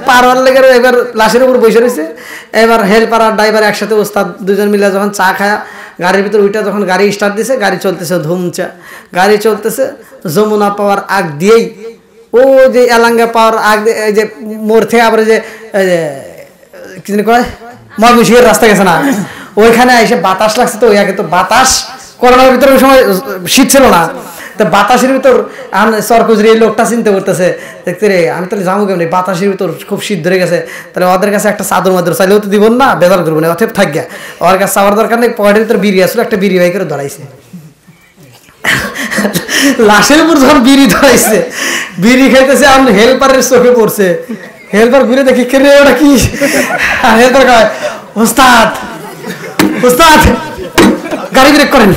পার হওয়ার লেগে এবার লাশের উপর বসে রয়েছে। এবার হেল্পার আর ড্রাইভার একসাথে ওস্তাদ দুজন মিলে যখন চা খায়া গাড়ির ভিতরে উইটা যখন গাড়ি স্টার্ট দিছে, গাড়ি চলতেছে ধুমচা, গাড়ি চলতেছে। যমুনা পাওয়ার আগ দিয়েই ও যে এলাঙ্গা পাওয়ার আগ দিয়ে, এই যে মোড় থেকে আবার যে কি জানি কয় ময়মনসিংহের রাস্তা গেছে না, ওইখানে এসে বাতাস লাগছে। তো ওই আগে তো বাতাস, করোনার ভিতরে ওই সময় শীত ছিল না, তো বাতাসের ভিতর সরকজরি এই লোকটা চিন্তা করতেছে, দেখতে রে আমি তাহলে যাবো কেমনি, বাতাসের ভিতর খুব শীত ধরে গেছে, তাহলে ওদের কাছে একটা চাদর মাদর চাইলেও তো দিব না, বেজার করবো না, অথব থাক গা, ওর কাছে চাওয়ার দরকার নেই। পকেটের ভিতরে বিড়ি আসলো, একটা বিড়ি বাই করে ধরাইছে। লাশের উপর যখন বিড়ি ধরাইছে, বিড়ি খাইতেছে, আমি হেল্পারের চোখে পড়ছে। হেল্পার ঘুরে দেখি, কে রে ওটা কি? হেল্পার কয়, ওস্তাদ ওস্তাদ গাড়ি ব্রেক করেন,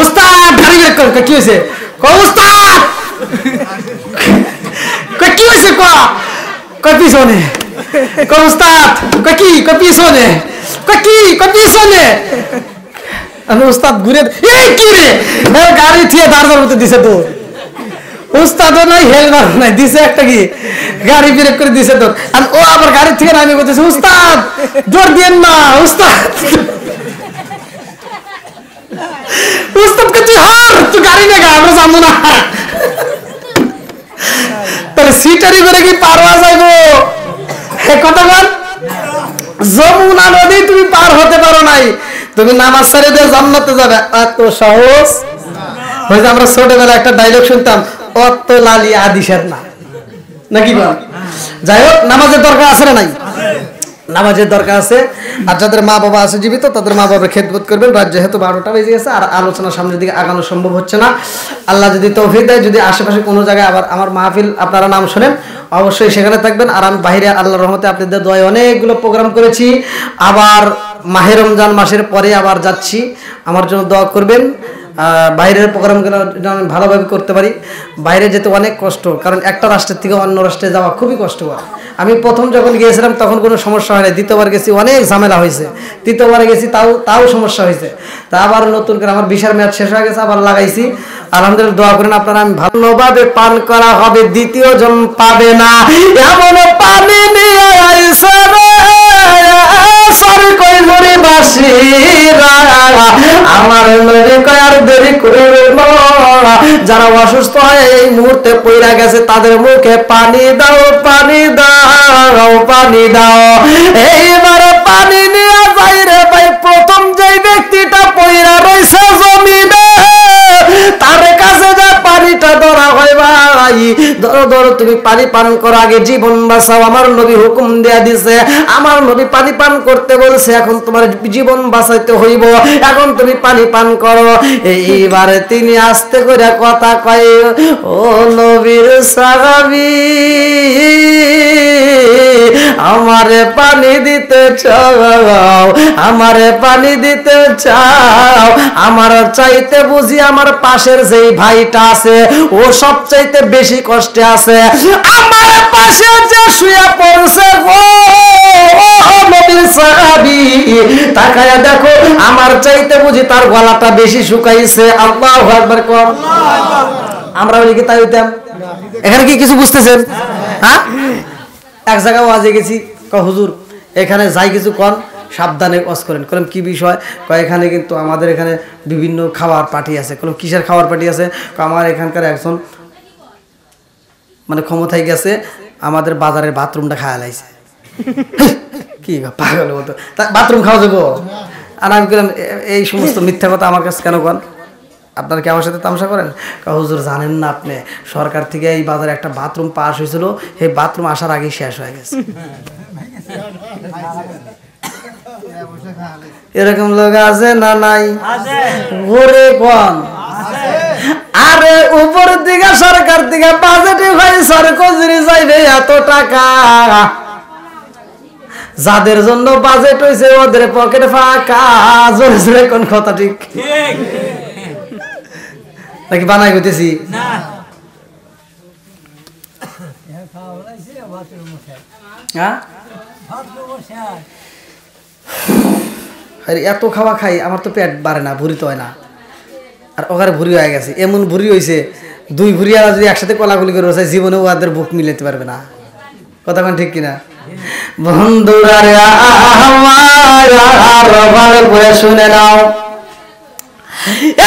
ওস্তাদ গাড়ি ব্রেক করেন। কি হয়েছে? ওস্তাদ কি হয়েছে? পিছনে। ওস্তাদ কি? পিছনে। কি? পিছনে। আমি উস্তাদ ঘুরে এই কি রে গাড়ি থিয়ে দাঁড়ানোর মতো দিছে তো উস্তাদও নাই হেলমেট নাই দিছে একটা কি গাড়ি ব্রেক করে দিছে তো আর ও আবার গাড়ি থেকে নামে বলতেছে উস্তাদ জোর দিয়েন না উস্তাদ উস্তাদকে তুই হার তুই গাড়ি নে গা আমরা যাবো না তাহলে সিটারি করে কি পারওয়া যাইবো কথা বল যমুনা নদী তুমি পার হতে পারো নাই তুমি নামাজ ছেড়ে দিয়ে জান্নাতে যাবে এত সহজ হয়তো আমরা ছোটবেলা একটা ডায়লগ শুনতাম অত লালি আদিশের না নাকি বল যাই হোক নামাজের দরকার আছে না নাই নামাজের দরকার আছে আর যাদের মা বাবা আছে জীবিত তাদের মা বাবার খেদমত করবেন রাত যেহেতু 12টা বেজে গেছে আর আলোচনা সামনের দিকে আগানো সম্ভব হচ্ছে না আল্লাহ যদি তৌফিক দেয় যদি আশেপাশে কোনো জায়গায় আবার আমার মাহফিল আপনারা নাম শোনেন অবশ্যই সেখানে থাকবেন আর আমি বাইরে আল্লাহর রহমতে আপনাদের দোয়ায় অনেকগুলো প্রোগ্রাম করেছি আবার মাহে রমজান মাসের পরে আবার যাচ্ছি আমার জন্য দোয়া করবেন বাইরের প্রোগ্রামগুলো আমি ভালোভাবে করতে পারি বাইরে যেতে অনেক কষ্ট কারণ একটা রাষ্ট্রের থেকে অন্য রাষ্ট্রে যাওয়া খুবই কষ্টকর আমি প্রথম যখন গিয়েছিলাম তখন কোনো সমস্যা হয় না দ্বিতীয়বার গেছি অনেক ঝামেলা হয়েছে তৃতীয়বারে গেছি তাও সমস্যা হয়েছে তা আবার নতুন করে আমার ভিসার মেয়াদ শেষ হয়ে গেছে আবার লাগাইছি আলহামদুলিল্লাহ দোয়া করেন আপনারা আমি ভালোভাবে পান করা হবে দ্বিতীয় জন পাবে না এমন পানি নিয়ে আইছে আমার আর দেরি করে যারা অসুস্থ হয় এই মুহূর্তে পইরা গেছে তাদের মুখে পানি দাও পানি দাও পানি দাও এইবার পানি নিয়ে যাই রে ভাই প্রথম যে ব্যক্তিটা পইরা রয়েছে জমিনে তার কাছে যা পানিটা ধরা হয় ভাই ধরো ধরো তুমি পানি পান করো আগে জীবন বাঁচাও আমার নবী হুকুম দেয়া দিছে আমার নবী পানি পান করতে বলছে এখন তোমার জীবন বাঁচাইতে হইব এখন তুমি পানি পান করো এইবারে তিনি আস্তে করে কথা কয় ও নবীর সাহাবী আমারে পানি দিতে চাও আমারে পানি দিতে চাও আমার চাইতে বুঝি আমার পাশের যেই ভাইটা আছে ও সব চাইতে বেশি কষ্টে আছে আমার পাশে যে শুয়ে পড়ছে গো নবীর সাহাবী তাকায়া দেখো আমার চাইতে বুঝি তার গলাটা বেশি শুকাইছে আল্লাহু আকবার কোন আমরা বলি কি তাই হইতাম এখানে কি কিছু বুঝতেছেন হ্যাঁ এক জায়গায় ওয়াজে গেছি হুজুর এখানে যাই কিছু কোন সাবধানে ওয়াজ করেন কলম কি বিষয় কয় এখানে কিন্তু আমাদের এখানে বিভিন্ন খাবার পার্টি আছে কলম কিসের খাবার পার্টি আছে আমার এখানকার একজন মানে ক্ষমতায় গেছে আমাদের বাজারের বাথরুমটা খাওয়া লাইছে কি পাগল মতো বাথরুম খাওয়া যাবো আর আমি বললাম এই সমস্ত মিথ্যা কথা আমার কাছে কেন কন আপনারা কি আমার সাথে তামাশা করেন হুজুর জানেন না আপনি সরকার থেকে এই বাজারে একটা বাথরুম পাস হয়েছিল এই বাথরুম আসার আগেই শেষ হয়ে গেছে এরকম লোক আছে না নাই ওরে কোন আরে উপর দিকে সরকার থেকে বাজেটে ভাই সরকার চাইবে এত টাকা যাদের জন্য বাজেট হয়েছে ওদের পকেট ফাঁকা জোরে জোরে কোন কথা ঠিক নাকি বানাই হইতেছি এত খাওয়া খাই আমার তো পেট বাড়ে না ভুরি তো হয় না আর ওখানে ভুরি হয়ে গেছে এমন ভুরি হয়েছে দুই ভুরিয়ারা যদি একসাথে কলাগুলি করে বসে জীবনে ওদের বুক মিলাতে পারবে না কথা কোন ঠিক কিনা বন্ধুরা রে আমার করে শুনে নাও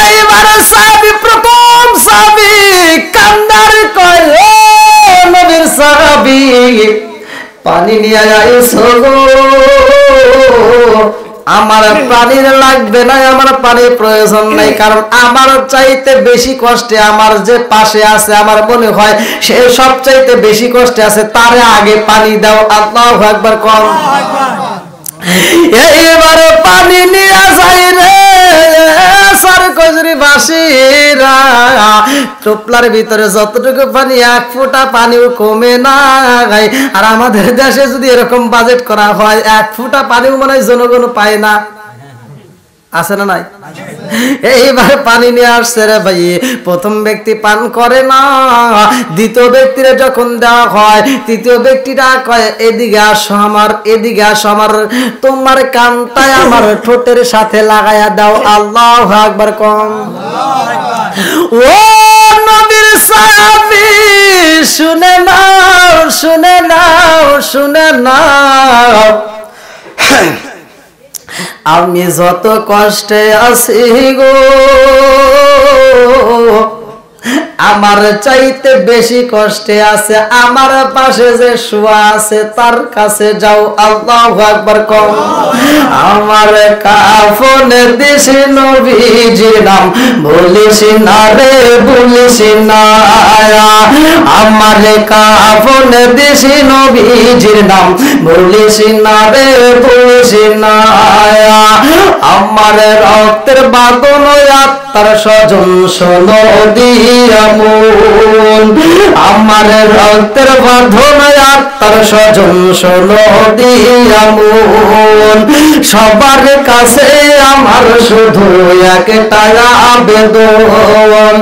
এইবার সাহাবী প্রথম সাহাবী কান্দার কয় ও নবীর সাহাবী পানি নিয়ে আইছো গো আমার পানির লাগবে না আমার পানির প্রয়োজন নাই কারণ আমার চাইতে বেশি কষ্টে আমার যে পাশে আছে আমার মনে হয় সে সব চাইতে বেশি কষ্টে আছে তারে আগে পানি দাও আল্লাহু আকবার কোন এইবার পানি নিয়ে যাই রে সরকজরি বাসীরা টোপলার ভিতরে যতটুকু পানি এক ফোঁটা পানিও কমে না আর আমাদের দেশে যদি এরকম বাজেট করা হয় এক ফোঁটা পানিও মনে হয় জনগণ পায় না আছে না নাই? এইবার পানি নিয়ে আসছে রে ভাই, প্রথম ব্যক্তি পান করে না, দ্বিতীয় ব্যক্তিরা যখন দেওয়া হয় তৃতীয় ব্যক্তিটা কয় এদিকে আসো আমার, এদিকে আসো আমার, তোমার কানটায় আমার ঠোঁটের সাথে লাগায়া দাও। আল্লাহু আকবার কম। ও নবীর সাহাবী শুনে নাও, শুনে নাও, শুনে নাও, আমি যত কষ্টে আছি গো, আমার চাইতে বেশি কষ্টে আছে আমার পাশে যে শুয়া আছে তার কাছে যাও। আল্লাহু আকবার কও। আমার কাফনে দিছি নবীজির নাম, বলিস না রে বলিস না, আমার কাফনে দিছি নবীজির নাম, বলিস না রে বলিস না, আমার রক্তের বাঁধন আত্মার স্বজন শোনো দিয়া মন, আমার রক্তের বাঁধন আত্মার স্বজন শোনো দিয়া মন, সবার কাছে আমার শুধু একটাই আবেদন,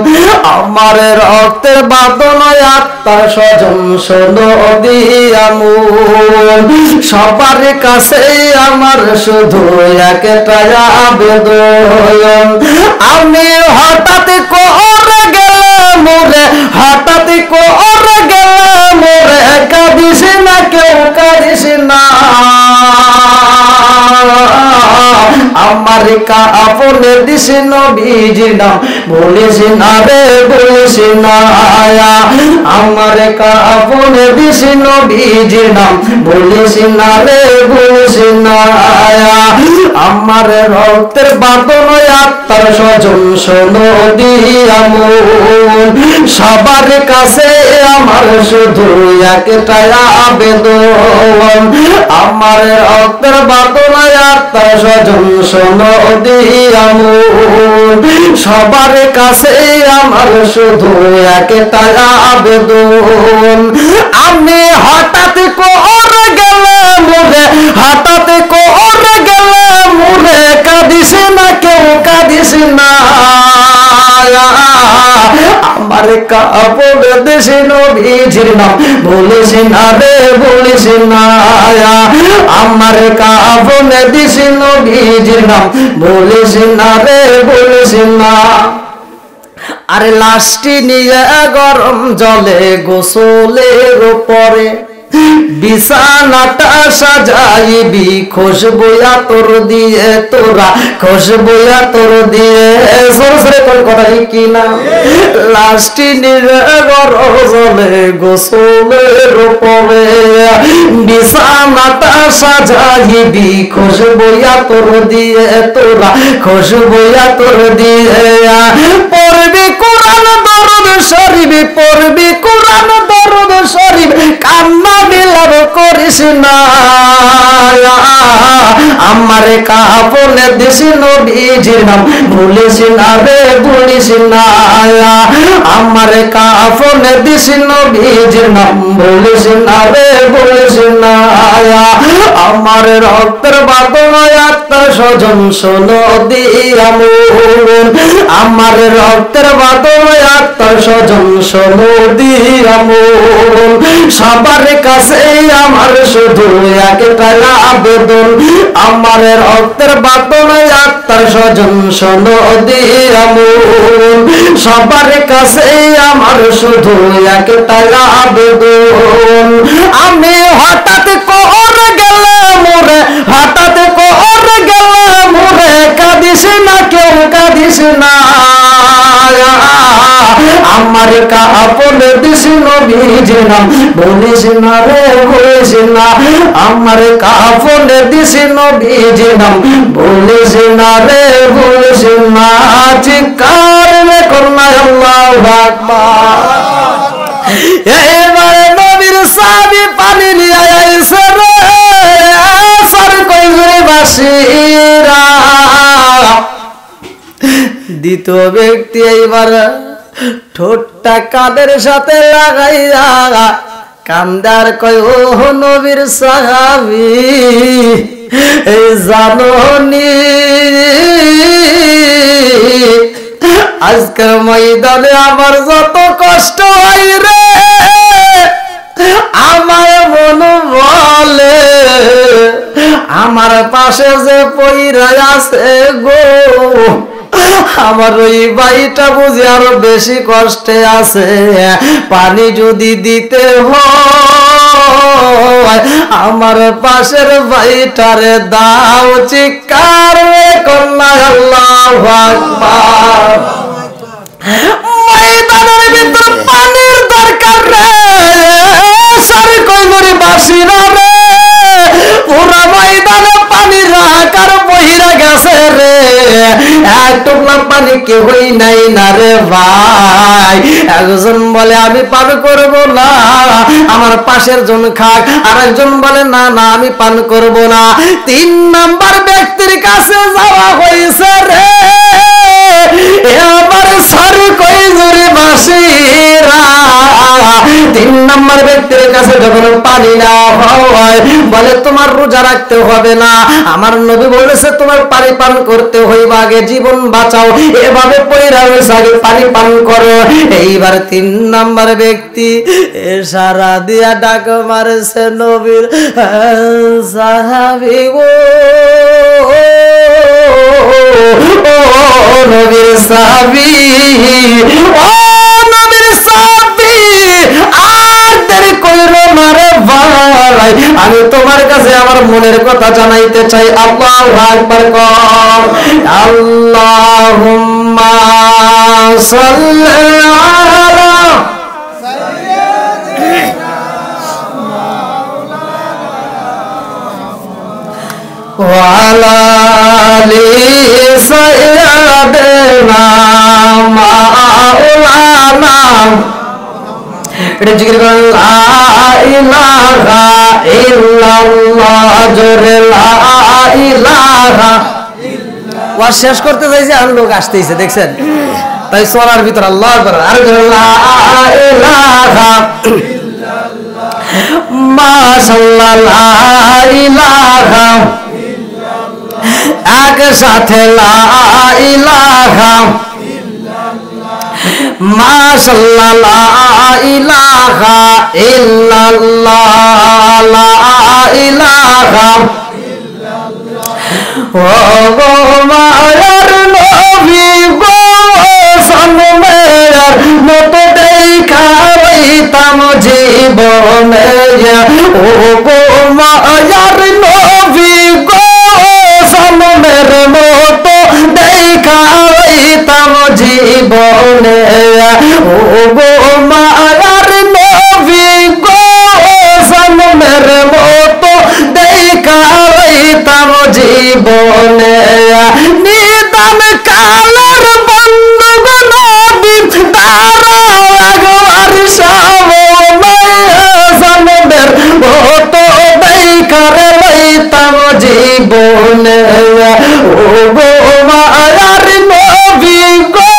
আমার রক্তের বাঁধন আত্মার স্বজন শোনো দিয়া মন, সবার কাছে আমার শুধু একটাই আবেদন, আমি হঠাৎ করে গেলাম মোরে, হঠাৎ করে গেলাম মোরে, কাঁদিস না কেউ কাঁদিস না, আমার কাফনে দিস নবীজির নাম, বলিস না রে বলিস না, আমার কাফনে দিস নবীজির নাম, বলিস না রে বলিস না, আমার রক্তের বাঁধন আত্মার স্বজন শোনো দিয়া মন, সবার কাছে আমার শুধু একটাই আবেদন, আমার রক্তের বাঁধন আত্মার স্বজন শোনো দিয়া মন, সবার কাছে আমার শুধু একটাই আবেদন, আমি হঠাৎ করে গেলাম মোরে, হঠাৎ করে গেলাম মোরে, কাঁদিস না কেউ কাঁদিস না, আমার কাপড় দেশে নবীজির নাম, বলিস না রে বলিস না, আমার কাপড় দেশে নবীজির নাম, বলিস না রে বলিস না, আরে লাশটি নিয়ে গরম জলে গোসলের পরে বিছানাটা সাজাইবি খুশবু আতর দিয়ে, তোরা খুশবু আতর দিয়ে, সরসরে কোন কথা কি না, লাশটি নিয়ে গরম জলে গোসলের পরে বিছানাটা সাজাইবি খুশবু আতর দিয়ে, তোরা খুশবু আতর দিয়ে, পড়বি কোরআন দরুদ শরীফ, পড়বি কোরআন দরুদ শরীফ, কান্না বিলাপ করিস না, আমার কাফনে দিস নবীজির নাম, ভুলিস না রে ভুলিস না, আমার কাফনে দিস নবীজির নাম, ভুলিস না রে ভুলিস না, আমার রক্তের বাঁধন আত্মার স্বজন শোনো দিয়া মন, আমার রক্তের বাঁধন আত্মার স্বজন শোনো দিয়া মন, সবার কাছে আমার শুধু একটাই আবেদন, আমার রক্তের বাঁধন আত্মার স্বজন শোনো দিয়া মন, সবার কাছে আমার শুধু একটাই আবেদন, আমি হঠাৎ করে গেলাম মোরে, হঠাৎ করে গেলাম মোরে, কাঁদিস না কেউ কাঁদিস না, আমার কাপড় দিস নবীজির নাম, বলিস না রে বলিস না, আমার কাপড় দিস নবীজির নাম, বলিস না রে বলিস না, চিৎকার রে করনা আল্লাহু আকবার। এবারে নবীর সাহাবী পানি নিয়ে আইছে রে, সর কইরে বাসিরা, দ্বিতীয় ব্যক্তি এইবার ঠোঁটটা কাদের সাথে লাগাইয়া কান্দার কয় ও নবীর সাহাবী এই জাননি আজকের ময়দানে আমার যত কষ্ট হয় রে আমার মন বলে আমার পাশে যে পইরা আছে গো আমার ওই ভাইটা বুঝি আরো বেশি কষ্টে আছে পানি যদি দিতে হয় আমার পাশের ভাইটারে দাও চিৎকার কন্যা আল্লাহু আকবার ময়দানের ভিতর পানির দরকার রে সারি কইমরি বাসিরা রে পুরা ময়দানে পানি রাখার বহিরা গেছে রে এক টুকরা পানি কেউই নাই না রে ভাই একজন বলে আমি পান করব না আমার পাশের জন খাক আরেকজন বলে না না আমি পান করব না 3 নাম্বার ব্যক্তির কাছে যাওয়া হয়েছে রে এবার সারি কই জুরি বাসিরা 3 নাম্বার ব্যক্তির কাছে যখন পানি না হয় বলে তোমার রোজা রাখতে হবে না আমার নবী বলেছে তোমার পানি পান করতে হইবে আগে জীবন বাঁচাও এভাবে পয়রা হইছে আগে পানি পান করো এইবার 3 নাম্বার ব্যক্তি ইশারা দিয়া ডাক মারছে নবীর সাহাবী গো নবীর সাহাবী ও নবীর সাহাবী আর দেরি কইরো না রে ভাই আমি তোমার কাছে আমার মনের কথা জানাইতে চাই আল্লাহু আকবার কর আল্লাহুম্মা সাল্লি আলা ওয়া আলা আলি সাইয়্যিদিনা মাওলানা এটা জিকির করেন লা ইলাহা ইল্লাল্লাহ জোরে লা ইলাহা ওয়া শেষ করতে যাইছে আর লোক আসতেইছে দেখছেন তাই সোনার ভিতর আল্লাহ আকবার আর জোরে লা ইলাহা ইল্লাল্লাহ মাশাআল্লাহ লা ইলাহা ইল্লাল্লাহ এক সাথে লা ইলাহা মাশাআল্লাহ লা ইলাহা ইল্লাল্লাহ লা ইলাহা ইল্লাল্লাহ ও গো মায়ার নবী গো সনমের মতো দেখা হইতাম জীবনে ও গো মায়ার নবী গো সনমের মতো দেখা হইতাম জীবনে ও গো মায়ার নবী গো সনমের মতো দেখা হইতাম জীবনে নিদান কালের বন্ধু গো নবী তারা একবার সামনে সনমের মতো দেখা হইতাম জীবনে ও গো মায়ার নবী গো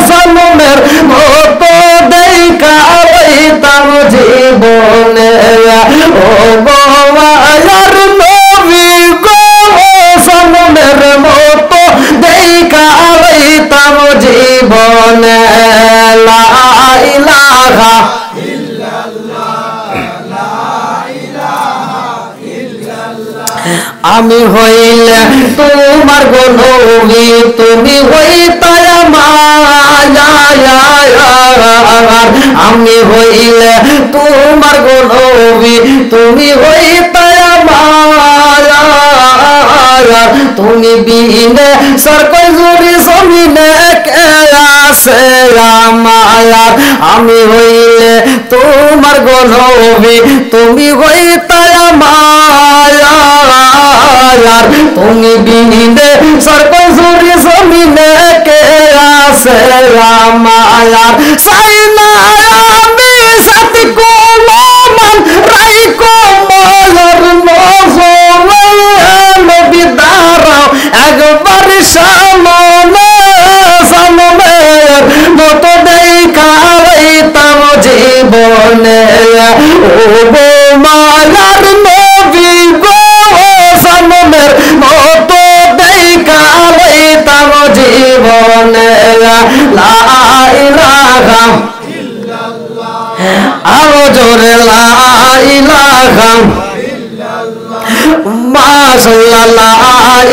সনমের মতো দেখা হইতাম জীবনে ও গো মায়ার নবী গো সনমের মতো দেখা হইতাম জীবনে লা ইলাহা আমি হইলে তোমার গো নবী তুমি হইতা আমার আমি হইলে তোমার গো নবী তুমি হইতা আমার তুমি বিনে সরকই জুড়ি জমিনে কে আছে আমার আমি হইলে তোমার গো নবী তুমি হইতা আমার তুমি বিনে সরকই জুড়ি জমিনে কে আছে আমার সাই না আমি সাথী কোলমান রাইকো মলর নজরে নবী দাঁড়াও একবার সামনে সনমের মতো দেখা হইতাম জীবনে ও গো মায়ার নবী গো জন্মের মতো দেখা লইতাম জীবনে লা ইলাহা আরো জোরে লা ইলাহা মাশাআল্লাহ লা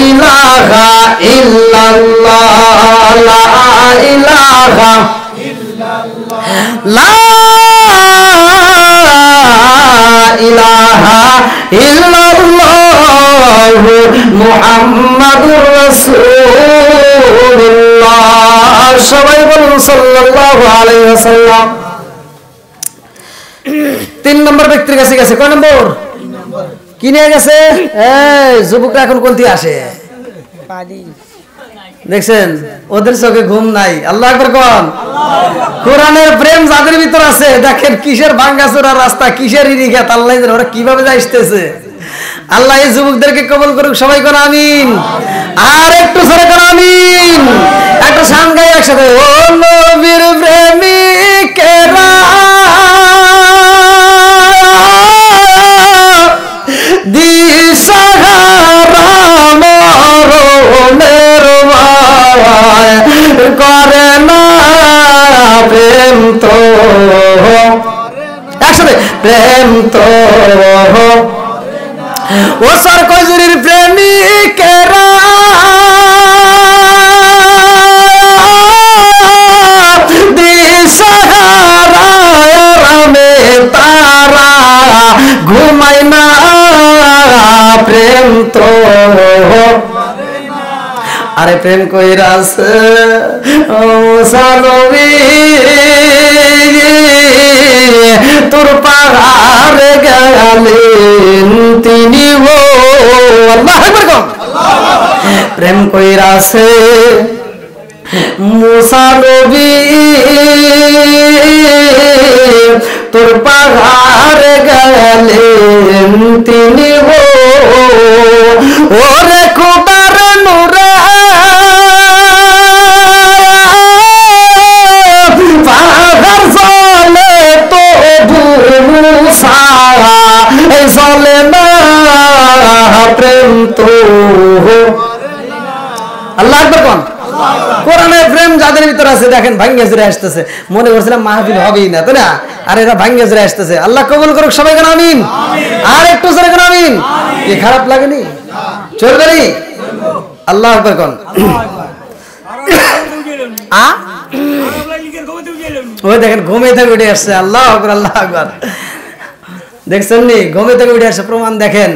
ইলাহা ইল্লাল্লাহ লা ইলাহা লা ইলাহা ইল্লাল্লাহ মুহাম্মাদুর রাসূলুল্লাহ সবাই বলুন সাল্লাল্লাহু আলাইহি ওয়াসাল্লাম 3 নম্বর ব্যক্তির কাছে গেছে কয় নম্বর কি নিয়ে গেছে এই যুবকরা এখন কোনটি আসে দেখছেন ওদের চোখে ঘুম নাই আল্লাহ আকবার কোন কোরআনের প্রেম যাদের ভিতর আছে দেখেন কিসের ভাঙ্গাচোরা রাস্তা কিসের ইরিঘাত আল্লাহ জানে ওরা কিভাবে যাইতেছে আল্লাহ এই যুবকদেরকে কবুল করুক সবাই কোন আমিন আর একটু সরে কোন আমিন একটা গান গাই একসাথে ও নবীর প্রেমিকেরা করে না প্রেম তো একসাথে প্রেম তো ও সর কজুরির প্রেমিকেরা দিশাহারামে তারা ঘুমায় না প্রেম তো আরে প্রেম কইরাছে ও সানবী তোর পাহাড়ে গেলেন তিনি ও আল্লাহু আকবার প্রেম কইরাছে মুসা নবী তোর পাহাড়ে গেলেন তিনি ও ওরে কুবার নুরা পাহাড় চলে তো মুসা চলে না প্রেম তো আল্লাহ আকবার কোন কোরআনের প্রেম যাদের ভিতর আছে দেখেন ভাঙ্গে জুড়ে আসতেছে মনে করছিলাম মাহফিল হবেই না তাই না আর এরা ভাঙ্গে জুড়ে আসতেছে আল্লাহ কবুল করুক সবাই কেন আমিন আর একটু জোরে কেন আমিন কি খারাপ লাগেনি চলবে নি আল্লাহ আকবার কোন ওই দেখেন ঘুমে থেকে উঠে আসছে আল্লাহ আকবার দেখছেন নি ঘুমে থেকে উঠে আসছে প্রমাণ দেখেন